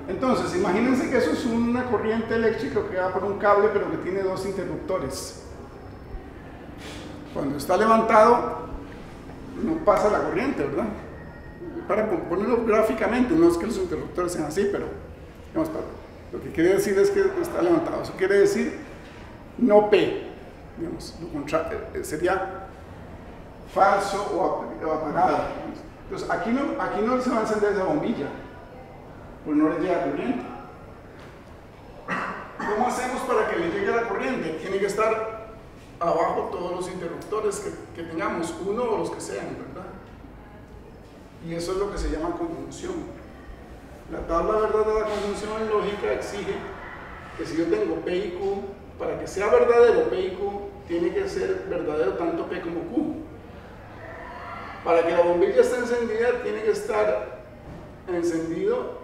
Entonces, imagínense que eso es una corriente eléctrica que va por un cable, pero que tiene dos interruptores. Cuando está levantado, no pasa la corriente, ¿verdad? Para ponerlo gráficamente, no es que los interruptores sean así, pero digamos, lo que quiere decir es que está levantado. Eso quiere decir no P, digamos, lo contrario, sería falso o apagado. Entonces, aquí no se va a encender esa bombilla, pues no le llega corriente. ¿Cómo hacemos para que le llegue la corriente? Tiene que estar abajo todos los interruptores que tengamos, uno o los que sean, ¿verdad? Y eso es lo que se llama conjunción. La tabla verdad de la conjunción en lógica exige que si yo tengo P y Q, para que sea verdadero P y Q, tiene que ser verdadero tanto P como Q. Para que la bombilla esté encendida, tiene que estar encendido,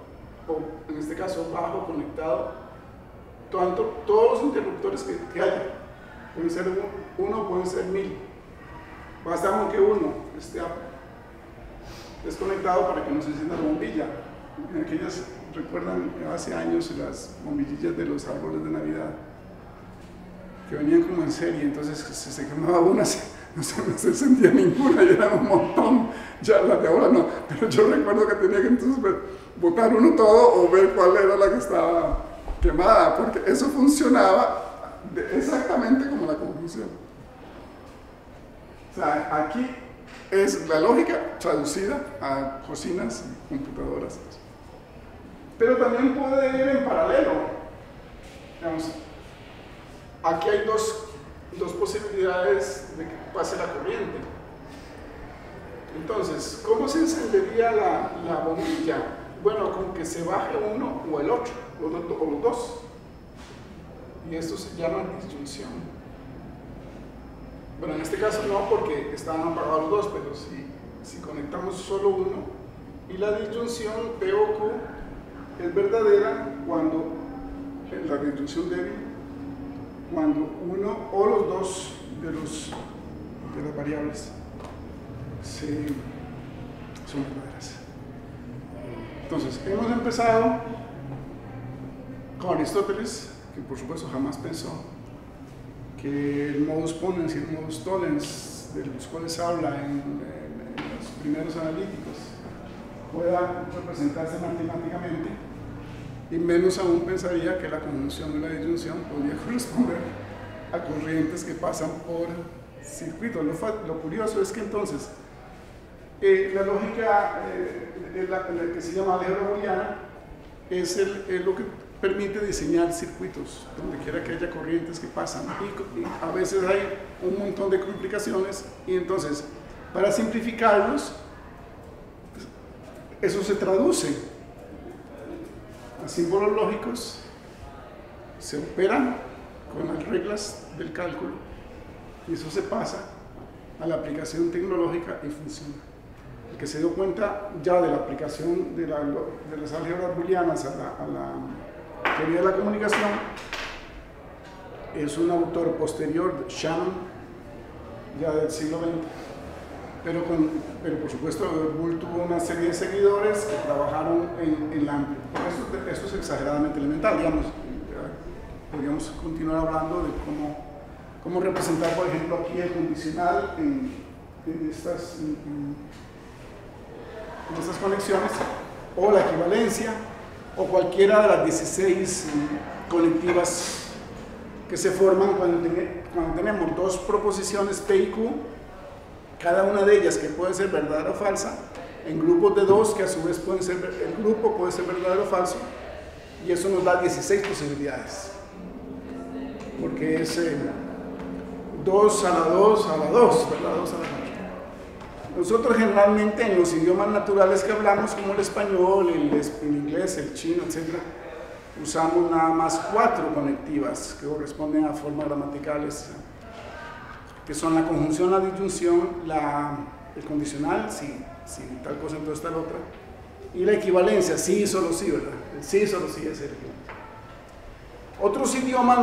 o en este caso bajo, conectado, todos los interruptores que haya. Pueden ser uno, pueden ser 1000. Basta con que uno esté desconectado para que no se encienda la bombilla. Aquellas, recuerdan hace años las bombillillas de los árboles de Navidad, que venían como en serie, entonces se quemaba una, no se encendía ninguna y eran un montón. Ya las de ahora no, pero yo recuerdo que tenía que entonces botar uno todo o ver cuál era la que estaba quemada, porque eso funcionaba exactamente como la conjunción. O sea, aquí es la lógica traducida a cocinas y computadoras. Pero también puede ir en paralelo. Digamos, aquí hay dos posibilidades de que pase la corriente. Entonces, ¿cómo se encendería la bombilla? Bueno, con que se baje uno o el otro, o los dos. Y esto se llama disyunción. Bueno, en este caso no, porque estaban apagados los dos, pero si conectamos solo uno, y la disyunción P o Q es verdadera cuando, la disyunción débil, cuando uno o los dos de las variables son verdaderas. Entonces, hemos empezado con Aristóteles, que por supuesto jamás pensó que el modus ponens y el modus tollens, de los cuales habla en los primeros analíticos, pueda representarse matemáticamente, y menos aún pensaría que la conjunción de la disyunción podría corresponder a corrientes que pasan por circuitos. Lo curioso es que entonces la lógica la que se llama álgebra booleana es lo que permite diseñar circuitos donde quiera que haya corrientes que pasan, y a veces hay un montón de complicaciones, y entonces para simplificarlos eso se traduce a símbolos lógicos, se operan con las reglas del cálculo y eso se pasa a la aplicación tecnológica y funciona. El que se dio cuenta ya de la aplicación de las álgebras booleanas a la teoría de la comunicación es un autor posterior, Shannon, ya del siglo XX. Pero por supuesto, Boole tuvo una serie de seguidores que trabajaron en la... Esto es exageradamente elemental, digamos. Podríamos continuar hablando de cómo representar, por ejemplo, aquí el condicional en estas conexiones, o la equivalencia, o cualquiera de las 16 conectivas que se forman cuando tenemos dos proposiciones P y Q, cada una de ellas que puede ser verdadera o falsa, en grupos de dos que a su vez pueden ser, el grupo puede ser verdadero o falso, y eso nos da 16 posibilidades, porque es 2 a la 2 a la 2, ¿verdad? 2 a la 4. Nosotros generalmente en los idiomas naturales que hablamos, como el español, el inglés, el chino, etc., usamos nada más 4 conectivas que corresponden a formas gramaticales, que son la conjunción, la disyunción, el condicional, si tal cosa entonces tal otra, y la equivalencia, sí, solo sí, ¿verdad? El sí, solo sí es el equivalente. Otros idiomas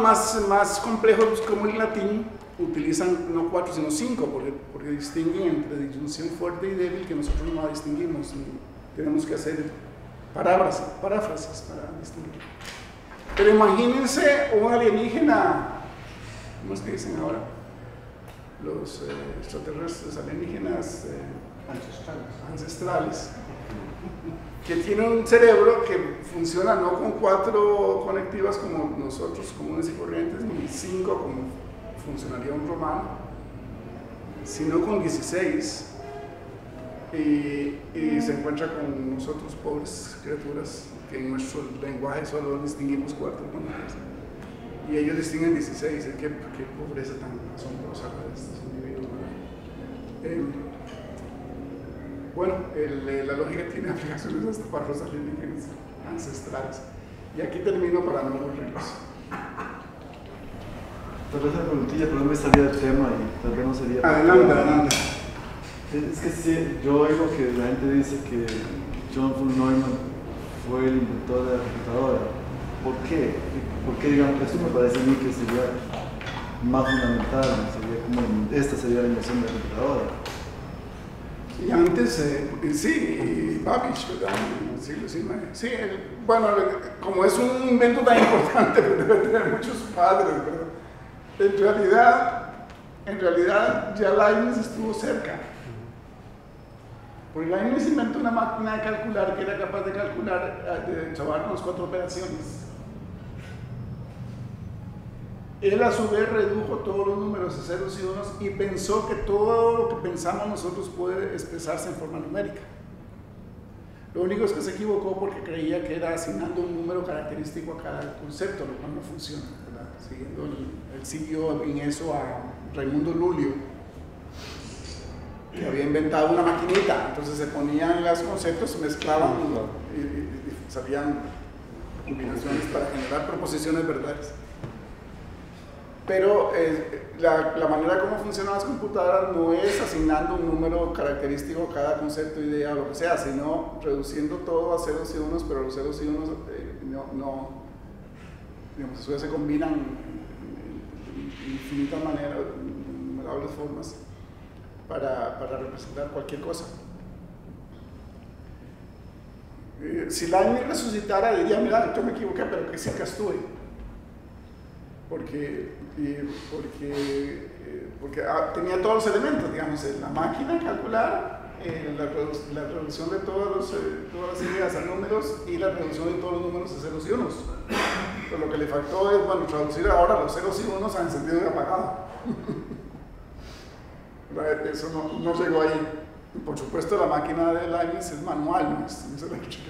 más complejos, como el latín, utilizan no 4 sino 5, porque distinguen entre disyunción fuerte y débil, que nosotros no distinguimos, tenemos que hacer paráfrasis para distinguir. Pero imagínense un alienígena, ¿cómo es que dicen ahora? Los extraterrestres, alienígenas ancestrales, que tienen un cerebro que funciona no con 4 conectivas como nosotros, comunes y corrientes, ni 5 como funcionaría un romano, sino con 16, y se encuentra con nosotros, pobres criaturas, que en nuestro lenguaje solo distinguimos 4 conectivas, y ellos distinguen 16. Qué pobreza tan asombrosa de estos individuos. Bueno, la lógica tiene aplicaciones hasta para los alienígenas ancestrales. Y aquí termino para no aburrirlos. Tal vez una preguntilla, pero no me salía del tema y tal vez no sería... Adelante. Es que sí, yo oigo que la gente dice que John von Neumann fue el inventor de la computadora. ¿Por qué? Porque, digamos, esto me parece a mí que sería más fundamental, sería como, esta sería la invención de la computadora. Y antes, sí, Babbage, ¿verdad? Sí, bueno, como es un invento tan importante, debe tener muchos padres, ¿verdad? En realidad ya Leibniz estuvo cerca. Porque Leibniz inventó una máquina de calcular que era capaz de calcular, de trabajar con 4 operaciones. Él a su vez redujo todos los números a ceros y unos y pensó que todo lo que pensamos nosotros puede expresarse en forma numérica. Lo único es que se equivocó porque creía que era asignando un número característico a cada concepto, lo cual no funciona, ¿verdad? Él siguió en eso a Raimundo Lulio, que había inventado una maquinita, entonces se ponían los conceptos, se mezclaban y salían combinaciones para generar proposiciones verdaderas. Pero la manera como funcionan las computadoras no es asignando un número característico a cada concepto, idea o lo que sea, sino reduciendo todo a ceros y unos, pero los ceros y unos digamos, eso ya se combinan en infinitas maneras, en innumerables formas, para representar cualquier cosa. Si Leibniz resucitara, diría, mira, yo me equivoqué, pero qué cerca estuve. Porque tenía todos los elementos, digamos, la máquina de calcular, la reducción de todas las ideas a números y la reducción de todos los números a ceros y unos. Pero lo que le faltó es, bueno, traducir ahora los ceros y unos a encendido y apagado. Eso no llegó ahí. Por supuesto, la máquina de Leibniz es manual, no es eléctrica.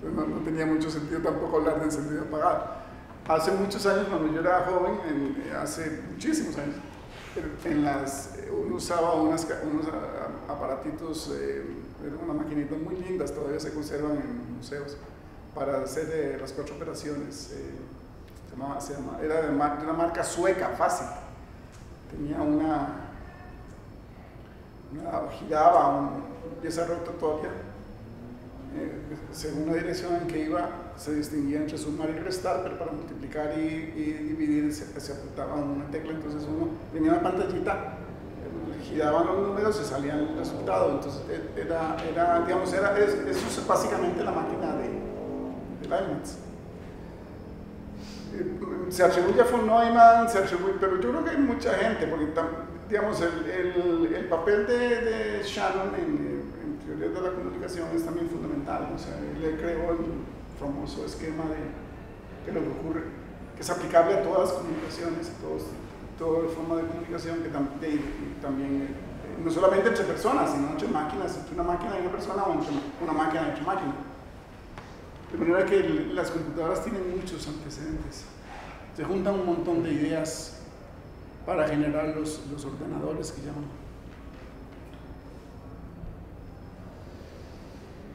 Entonces no tenía mucho sentido tampoco hablar de encendido y apagado. Hace muchos años, cuando yo era joven, hace muchísimos años, uno usaba unos aparatitos, eran unas maquinitas muy lindas, todavía se conservan en museos, para hacer las 4 operaciones. Era de una marca sueca, fácil. Tenía giraba pieza rotatoria. Según la dirección en que iba, se distinguía entre sumar y restar, pero para multiplicar y dividir se apretaba una tecla, entonces uno tenía una pantallita, giraban los números y salían el resultado. Entonces eso es básicamente la máquina de Leibniz. Se atribuye a von Neumann, pero yo creo que hay mucha gente, porque digamos, el papel de Shannon en teoría de la comunicación es también fundamental. O sea, él creó el famoso esquema de lo que ocurre, que es aplicable a todas las comunicaciones, toda forma de comunicación, que también no solamente entre personas, sino entre máquinas, entre una máquina y una persona, o entre una máquina y otra máquina. De manera que las computadoras tienen muchos antecedentes. Se juntan un montón de ideas para generar los ordenadores que llaman.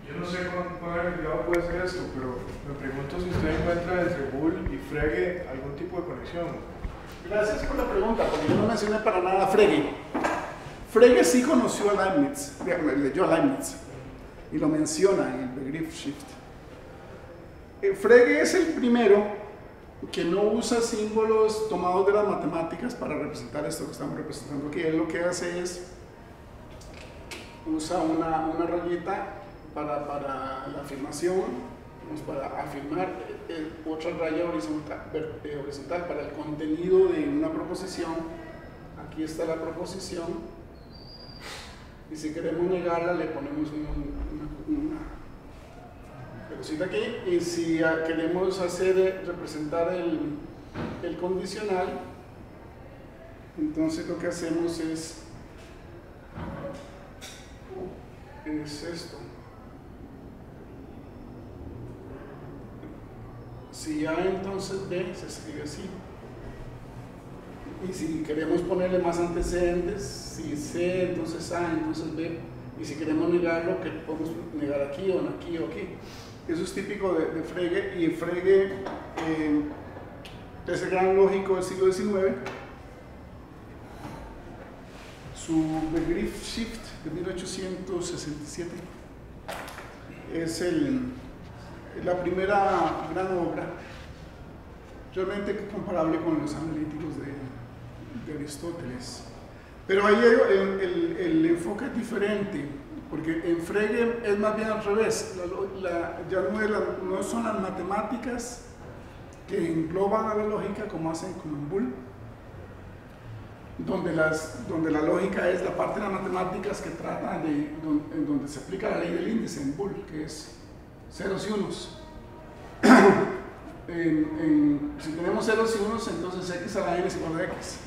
Yo no sé cuán arriesgado puede ser esto, pero me pregunto si usted encuentra entre Boole y Frege algún tipo de conexión. Gracias por la pregunta, porque yo no mencioné para nada a Frege. Frege sí conoció a Leibniz, leyó a Leibniz, y lo menciona en el Begriffsschrift. Frege es el primero que no usa símbolos tomados de las matemáticas para representar esto que estamos representando aquí. Él lo que hace es, usa una rayita para la afirmación, para afirmar, otra raya horizontal para el contenido de una proposición. Aquí está la proposición, y si queremos negarla le ponemos una cosita aquí, y si queremos representar el condicional, entonces lo que hacemos es esto. Si A, entonces B se escribe así. Y si queremos ponerle más antecedentes, si C, entonces A, entonces B. Y si queremos negarlo, que podemos negar aquí o aquí o aquí. Eso es típico de Frege, y Frege es el gran lógico del siglo XIX, Su Begriffsschrift de 1867 es la primera gran obra realmente comparable con los analíticos de Aristóteles. Pero ahí el enfoque es diferente, porque en Frege es más bien al revés. Ya no son las matemáticas que engloban a la lógica como hacen con un Boole, donde la lógica es la parte de las matemáticas que trata en donde se aplica la ley del índice en Boole, que es ceros y unos. Si tenemos ceros y unos, entonces x a la n es igual a x.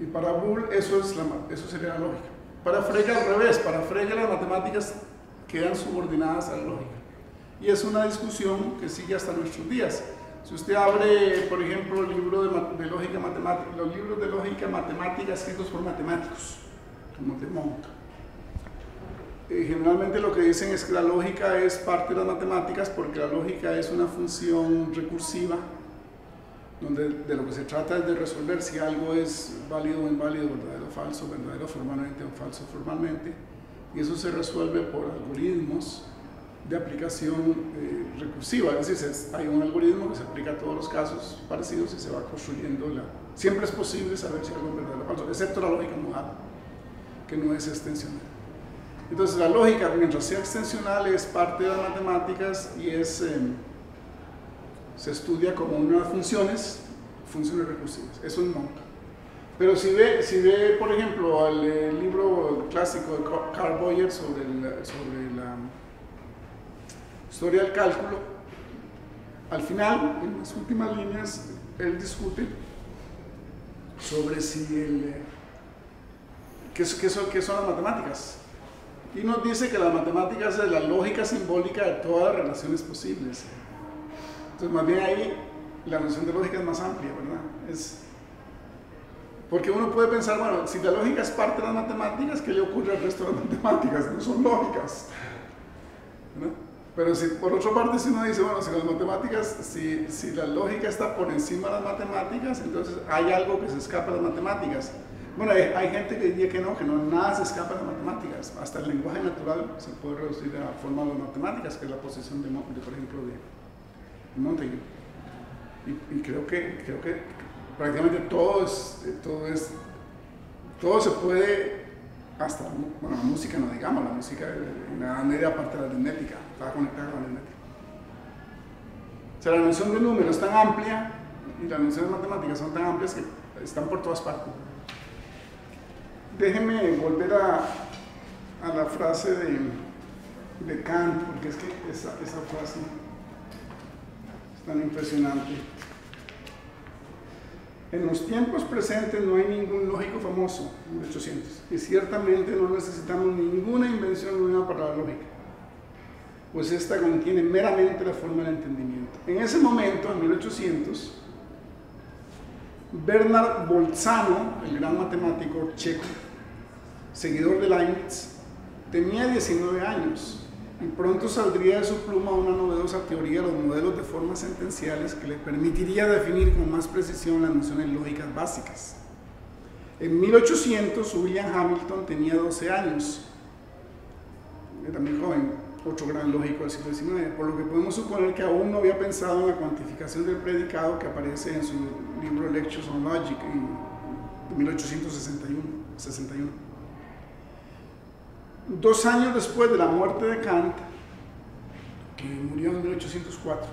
Y para Boole eso sería la lógica. Para Frege al revés, para Frege las matemáticas quedan subordinadas a la lógica. Y es una discusión que sigue hasta nuestros días. Si usted abre, por ejemplo, el libro de lógica matemática, los libros de lógica matemática escritos por matemáticos, como de Monk, generalmente lo que dicen es que la lógica es parte de las matemáticas porque la lógica es una función recursiva donde de lo que se trata es de resolver si algo es válido o inválido, verdadero o falso, verdadero formalmente o falso formalmente, y eso se resuelve por algoritmos de aplicación recursiva, es decir, hay un algoritmo que se aplica a todos los casos parecidos y se va construyendo siempre es posible saber si algo es verdadero o falso, excepto la lógica modal, que no es extensional. Entonces la lógica, mientras sea extensional, es parte de las matemáticas y se estudia como unas funciones recursivas. Eso es Monk. Pero si ve, por ejemplo, el libro clásico de Carl Boyer sobre la historia del cálculo, al final, en las últimas líneas, él discute sobre qué son las matemáticas. Y nos dice que las matemáticas es la lógica simbólica de todas las relaciones posibles. Entonces, más bien ahí la noción de lógica es más amplia, ¿verdad? Porque uno puede pensar, bueno, si la lógica es parte de las matemáticas, ¿qué le ocurre al resto de las matemáticas? No son lógicas, ¿no? Pero por otra parte, si uno dice, bueno, si las matemáticas, si la lógica está por encima de las matemáticas, entonces hay algo que se escapa de las matemáticas. Bueno, hay gente que diría que no, nada se escapa de las matemáticas. Hasta el lenguaje natural se puede reducir a la forma de las matemáticas, que es la posición por ejemplo, de Montague. Y creo que prácticamente todo se puede, hasta, bueno, la música no digamos, la música en la media parte de la aritmética, está conectada con la aritmética. O sea, la noción de números es tan amplia y las nociones de matemáticas son tan amplias que están por todas partes. Déjenme volver a la frase de Kant, porque es que esa frase es tan impresionante. En los tiempos presentes no hay ningún lógico famoso, 1800, y ciertamente no necesitamos ninguna invención nueva para la lógica, pues esta contiene meramente la forma del entendimiento. En ese momento, en 1800, Bernard Bolzano, el gran matemático checo, seguidor de Leibniz, tenía 19 años y pronto saldría de su pluma una novedosa teoría de los modelos de formas sentenciales que le permitiría definir con más precisión las nociones lógicas básicas. En 1800, William Hamilton tenía 12 años, era muy joven, otro gran lógico del siglo XIX, por lo que podemos suponer que aún no había pensado en la cuantificación del predicado que aparece en su libro Lectures on Logic en 1861. 2 años después de la muerte de Kant, que murió en 1804,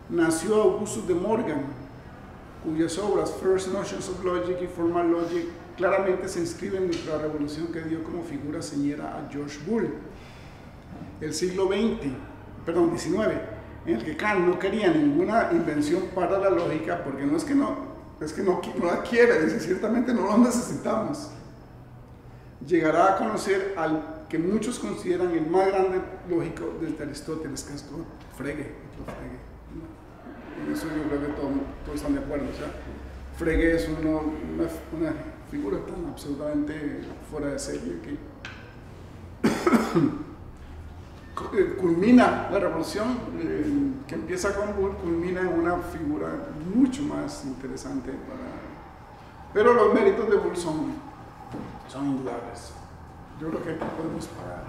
nació Augustus de Morgan, cuyas obras First Notions of Logic y Formal Logic claramente se inscriben en la revolución que dio como figura señera a George Boole. El siglo XIX, en el que Kant no quería ninguna invención para la lógica, porque no la quiere, es decir, ciertamente no lo necesitamos. Llegará a conocer al que muchos consideran el más grande lógico desde Aristóteles, que es Frege. En eso yo creo que todos están de acuerdo. O sea, Frege es una figura tan absolutamente fuera de serie que culmina la revolución, que empieza con Boole, culmina en una figura mucho más interesante pero los méritos de Boole son son indudables. Yo creo que aquí podemos parar.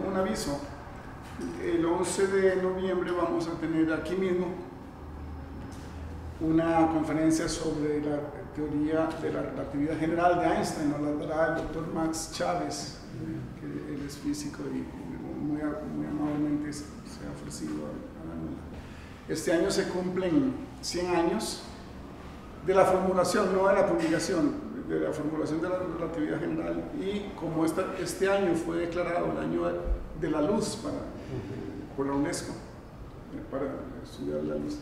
Un aviso. El 11 de noviembre vamos a tener aquí mismo una conferencia sobre la teoría de la relatividad general de Einstein. Nos la dará el doctor Max Chávez, que él es físico y muy amablemente se ha ofrecido a la nula. Este año se cumplen 100 años de la formulación, no de la publicación, de la formulación de la relatividad general, y como este año fue declarado el año de la luz por la UNESCO, para estudiar la luz,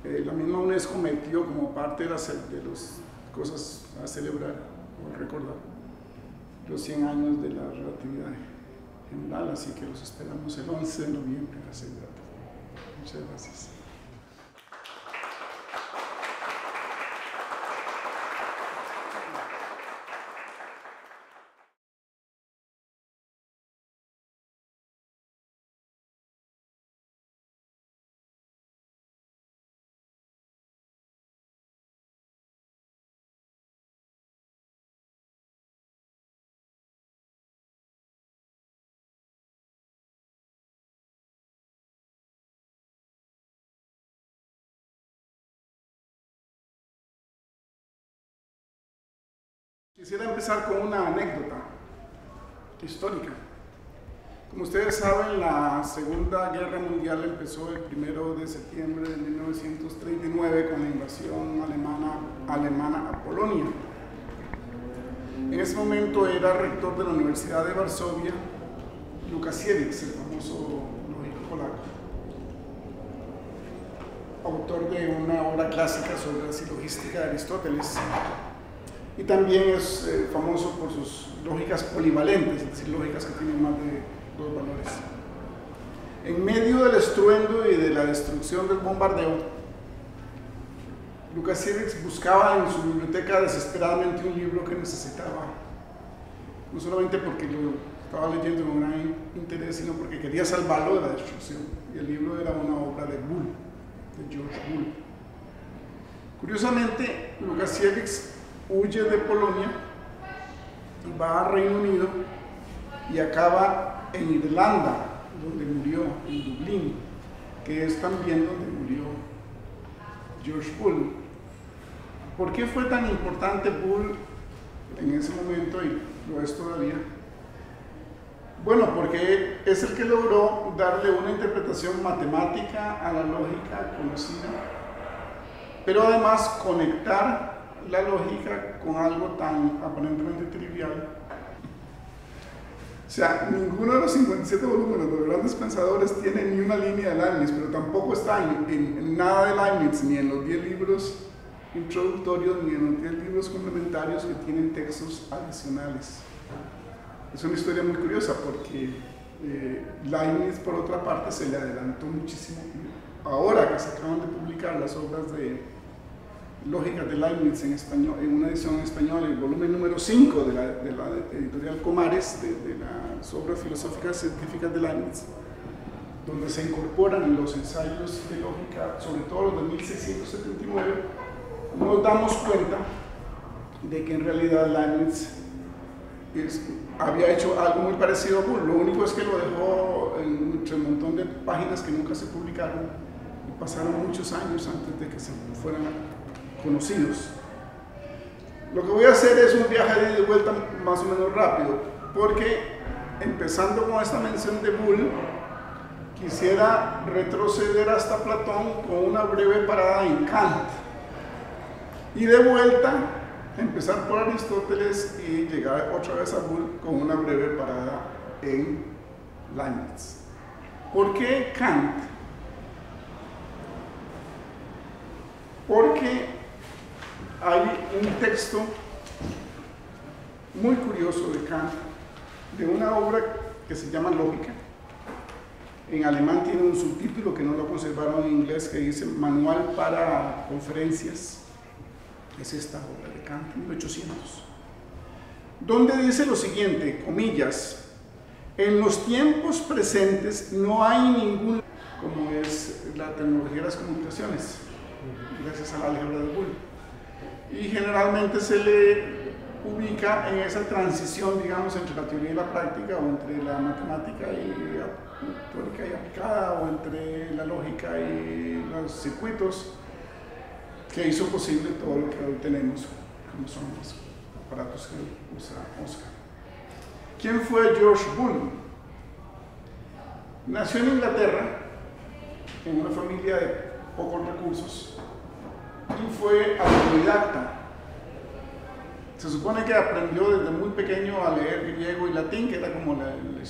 la misma UNESCO metió como parte de las cosas a celebrar o a recordar los 100 años de la relatividad general, así que los esperamos el 11 de noviembre a celebrar. Muchas gracias. Quisiera empezar con una anécdota histórica. Como ustedes saben, la Segunda Guerra Mundial empezó el 1 de septiembre de 1939 con la invasión alemana a Polonia. En ese momento era rector de la Universidad de Varsovia, Łukasiewicz, el famoso lógico polaco, autor de una obra clásica sobre la silogística de Aristóteles. Y también es famoso por sus lógicas polivalentes, es decir, lógicas que tienen más de 2 valores. En medio del estruendo y de la destrucción del bombardeo, Łukasiewicz buscaba en su biblioteca desesperadamente un libro que necesitaba, no solamente porque lo estaba leyendo con gran interés, sino porque quería salvarlo de la destrucción. Y el libro era una obra de Boole, de George Boole. Curiosamente, Łukasiewicz huye de Polonia y va a Reino Unido y acaba en Irlanda, donde murió, en Dublín, que es también donde murió George Boole. ¿Por qué fue tan importante Boole en ese momento y lo es todavía? Bueno, porque es el que logró darle una interpretación matemática a la lógica conocida, pero además conectar la lógica con algo tan aparentemente trivial. O sea, ninguno de los 57 volúmenes de los grandes pensadores tiene ni una línea de Leibniz, pero tampoco está en nada de Leibniz, ni en los 10 libros introductorios, ni en los 10 libros complementarios que tienen textos adicionales. Es una historia muy curiosa porque Leibniz, por otra parte, se le adelantó muchísimo. Ahora que se acaban de publicar las obras de lógicas de Leibniz en español, en una edición en español, el volumen número 5 de la editorial Comares, de las obras filosóficas científicas de Leibniz, donde se incorporan los ensayos de lógica, sobre todo los de 1679, nos damos cuenta de que en realidad Leibniz había hecho algo muy parecido a Boole. Lo único es que lo dejó entre un montón de páginas que nunca se publicaron y pasaron muchos años antes de que se fueran conocidos. Lo que voy a hacer es un viaje de ida y vuelta más o menos rápido, porque empezando con esta mención de Boole, quisiera retroceder hasta Platón con una breve parada en Kant y de vuelta empezar por Aristóteles y llegar otra vez a Boole con una breve parada en Leibniz. ¿Por qué Kant? Porque hay un texto muy curioso de Kant, de una obra que se llama Lógica. En alemán tiene un subtítulo que no lo conservaron en inglés, que dice Manual para Conferencias. Es esta obra de Kant, 1800, donde dice lo siguiente, comillas: en los tiempos presentes no hay ningún, como es la tecnología de las comunicaciones, gracias a la álgebra de Boole. Y generalmente se le ubica en esa transición, digamos, entre la teoría y la práctica, o entre la matemática y teórica y aplicada, o entre la lógica y los circuitos, que hizo posible todo lo que hoy tenemos, como son los aparatos que usa Oscar. ¿Quién fue George Boole? Nació en Inglaterra, en una familia de pocos recursos, y fue autodidacta. Se supone que aprendió desde muy pequeño a leer griego y latín, que era como el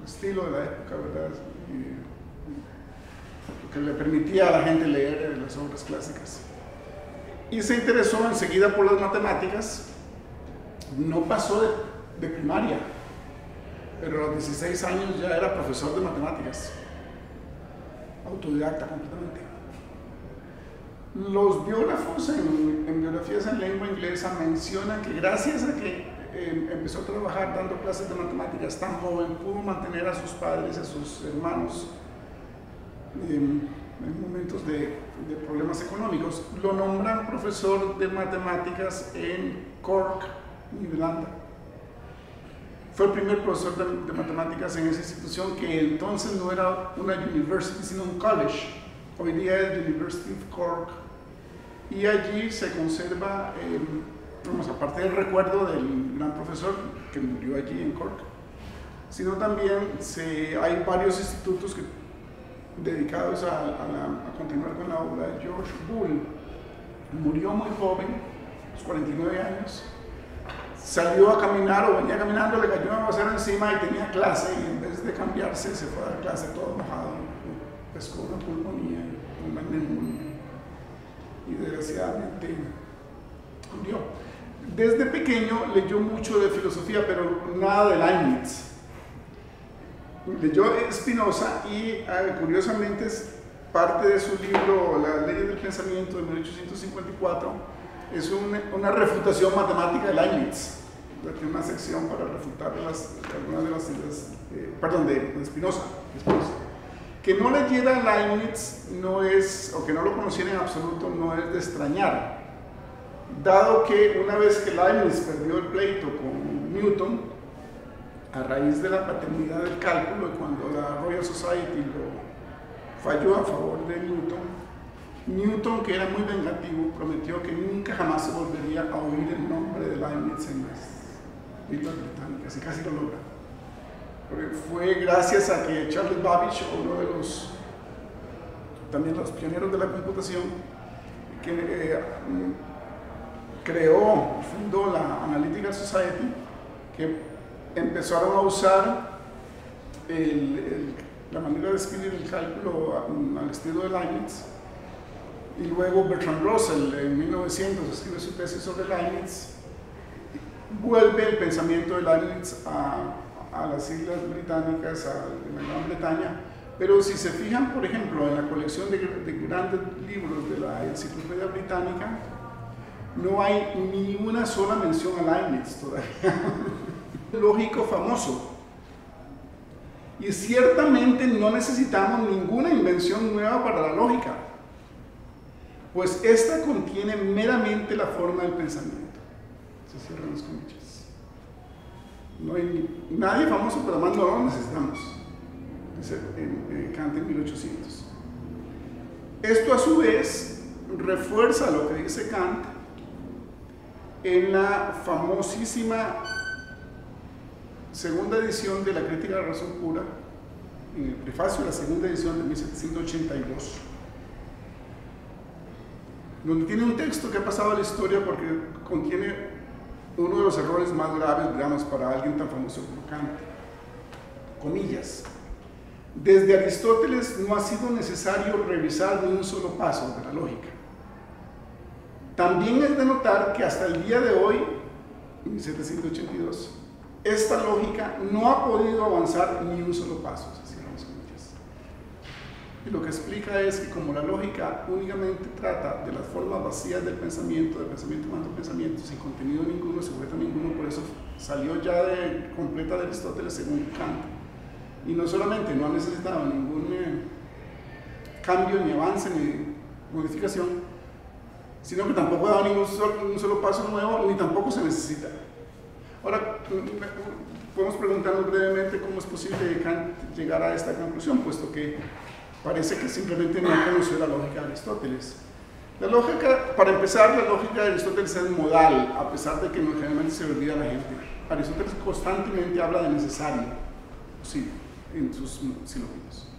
estilo de la época, ¿verdad? Y lo que le permitía a la gente leer las obras clásicas. Y se interesó enseguida por las matemáticas. No pasó de primaria, pero a los 16 años ya era profesor de matemáticas, autodidacta completamente. Los biógrafos en biografías en lengua inglesa mencionan que gracias a que empezó a trabajar dando clases de matemáticas tan joven, pudo mantener a sus padres, a sus hermanos en momentos de problemas económicos. Lo nombran profesor de matemáticas en Cork, Irlanda. Fue el primer profesor de matemáticas en esa institución, que entonces no era una university sino un college. Hoy día es University of Cork, y allí se conserva, aparte del recuerdo del gran profesor que murió allí en Cork, sino también hay varios institutos dedicados a continuar con la obra de George Boole. Murió muy joven, a los 49 años, salió a caminar o venía caminando, le cayó una vasera encima y tenía clase, y en vez de cambiarse se fue a dar clase todo mojado, pescó una pulmonía, una neumonía, y desgraciadamente murió. Desde pequeño leyó mucho de filosofía, pero nada de Leibniz. Leyó Spinoza y curiosamente parte de su libro Las leyes del pensamiento de 1854 es una refutación matemática de Leibniz. Tiene una sección para refutar algunas de las ideas, de Spinoza. Que no leyera Leibniz no es, o que no lo conociera en absoluto, no es de extrañar, dado que una vez que Leibniz perdió el pleito con Newton, a raíz de la paternidad del cálculo, y cuando la Royal Society lo falló a favor de Newton, que era muy vengativo, prometió que nunca jamás se volvería a oír el nombre de Leibniz en las islas británicas, y casi lo logra. Porque fue gracias a que Charles Babbage, uno de también los pioneros de la computación, que fundó la Analytical Society, que empezaron a usar la manera de escribir el cálculo al estilo de Leibniz. Y luego Bertrand Russell en 1900 escribe su tesis sobre Leibniz, vuelve el pensamiento de Leibniz a las islas británicas, a la Gran Bretaña. Pero si se fijan, por ejemplo, en la colección de grandes libros de la Enciclopedia Británica, no hay ni una sola mención a Leibniz todavía. Lógico famoso. Y ciertamente no necesitamos ninguna invención nueva para la lógica, pues esta contiene meramente la forma del pensamiento. Se cierran las comillas. No hay nadie famoso, pero además no lo necesitamos, dice Kant en 1800. Esto a su vez refuerza lo que dice Kant en la famosísima segunda edición de la Crítica de la Razón Pura, en el prefacio de la segunda edición de 1782, donde tiene un texto que ha pasado a la historia porque contiene uno de los errores más graves, digamos, para alguien tan famoso como Kant. Comillas: desde Aristóteles no ha sido necesario revisar ni un solo paso de la lógica. También es de notar que hasta el día de hoy, en 1782, esta lógica no ha podido avanzar ni un solo paso. Y lo que explica es que como la lógica únicamente trata de las formas vacías del pensamiento humano, pensamiento sin contenido ninguno, sujeto ninguno, por eso salió ya completa de Aristóteles según Kant. Y no solamente no ha necesitado ningún cambio, ni avance, ni modificación, sino que tampoco ha dado un solo paso nuevo, ni tampoco se necesita. Ahora, podemos preguntarnos brevemente cómo es posible que Kant llegara a esta conclusión, puesto que parece que simplemente no conoció la lógica de Aristóteles. La lógica, para empezar, la lógica de Aristóteles es modal, a pesar de que generalmente se olvida a la gente. Aristóteles constantemente habla de necesario, sí, en sus silógicos.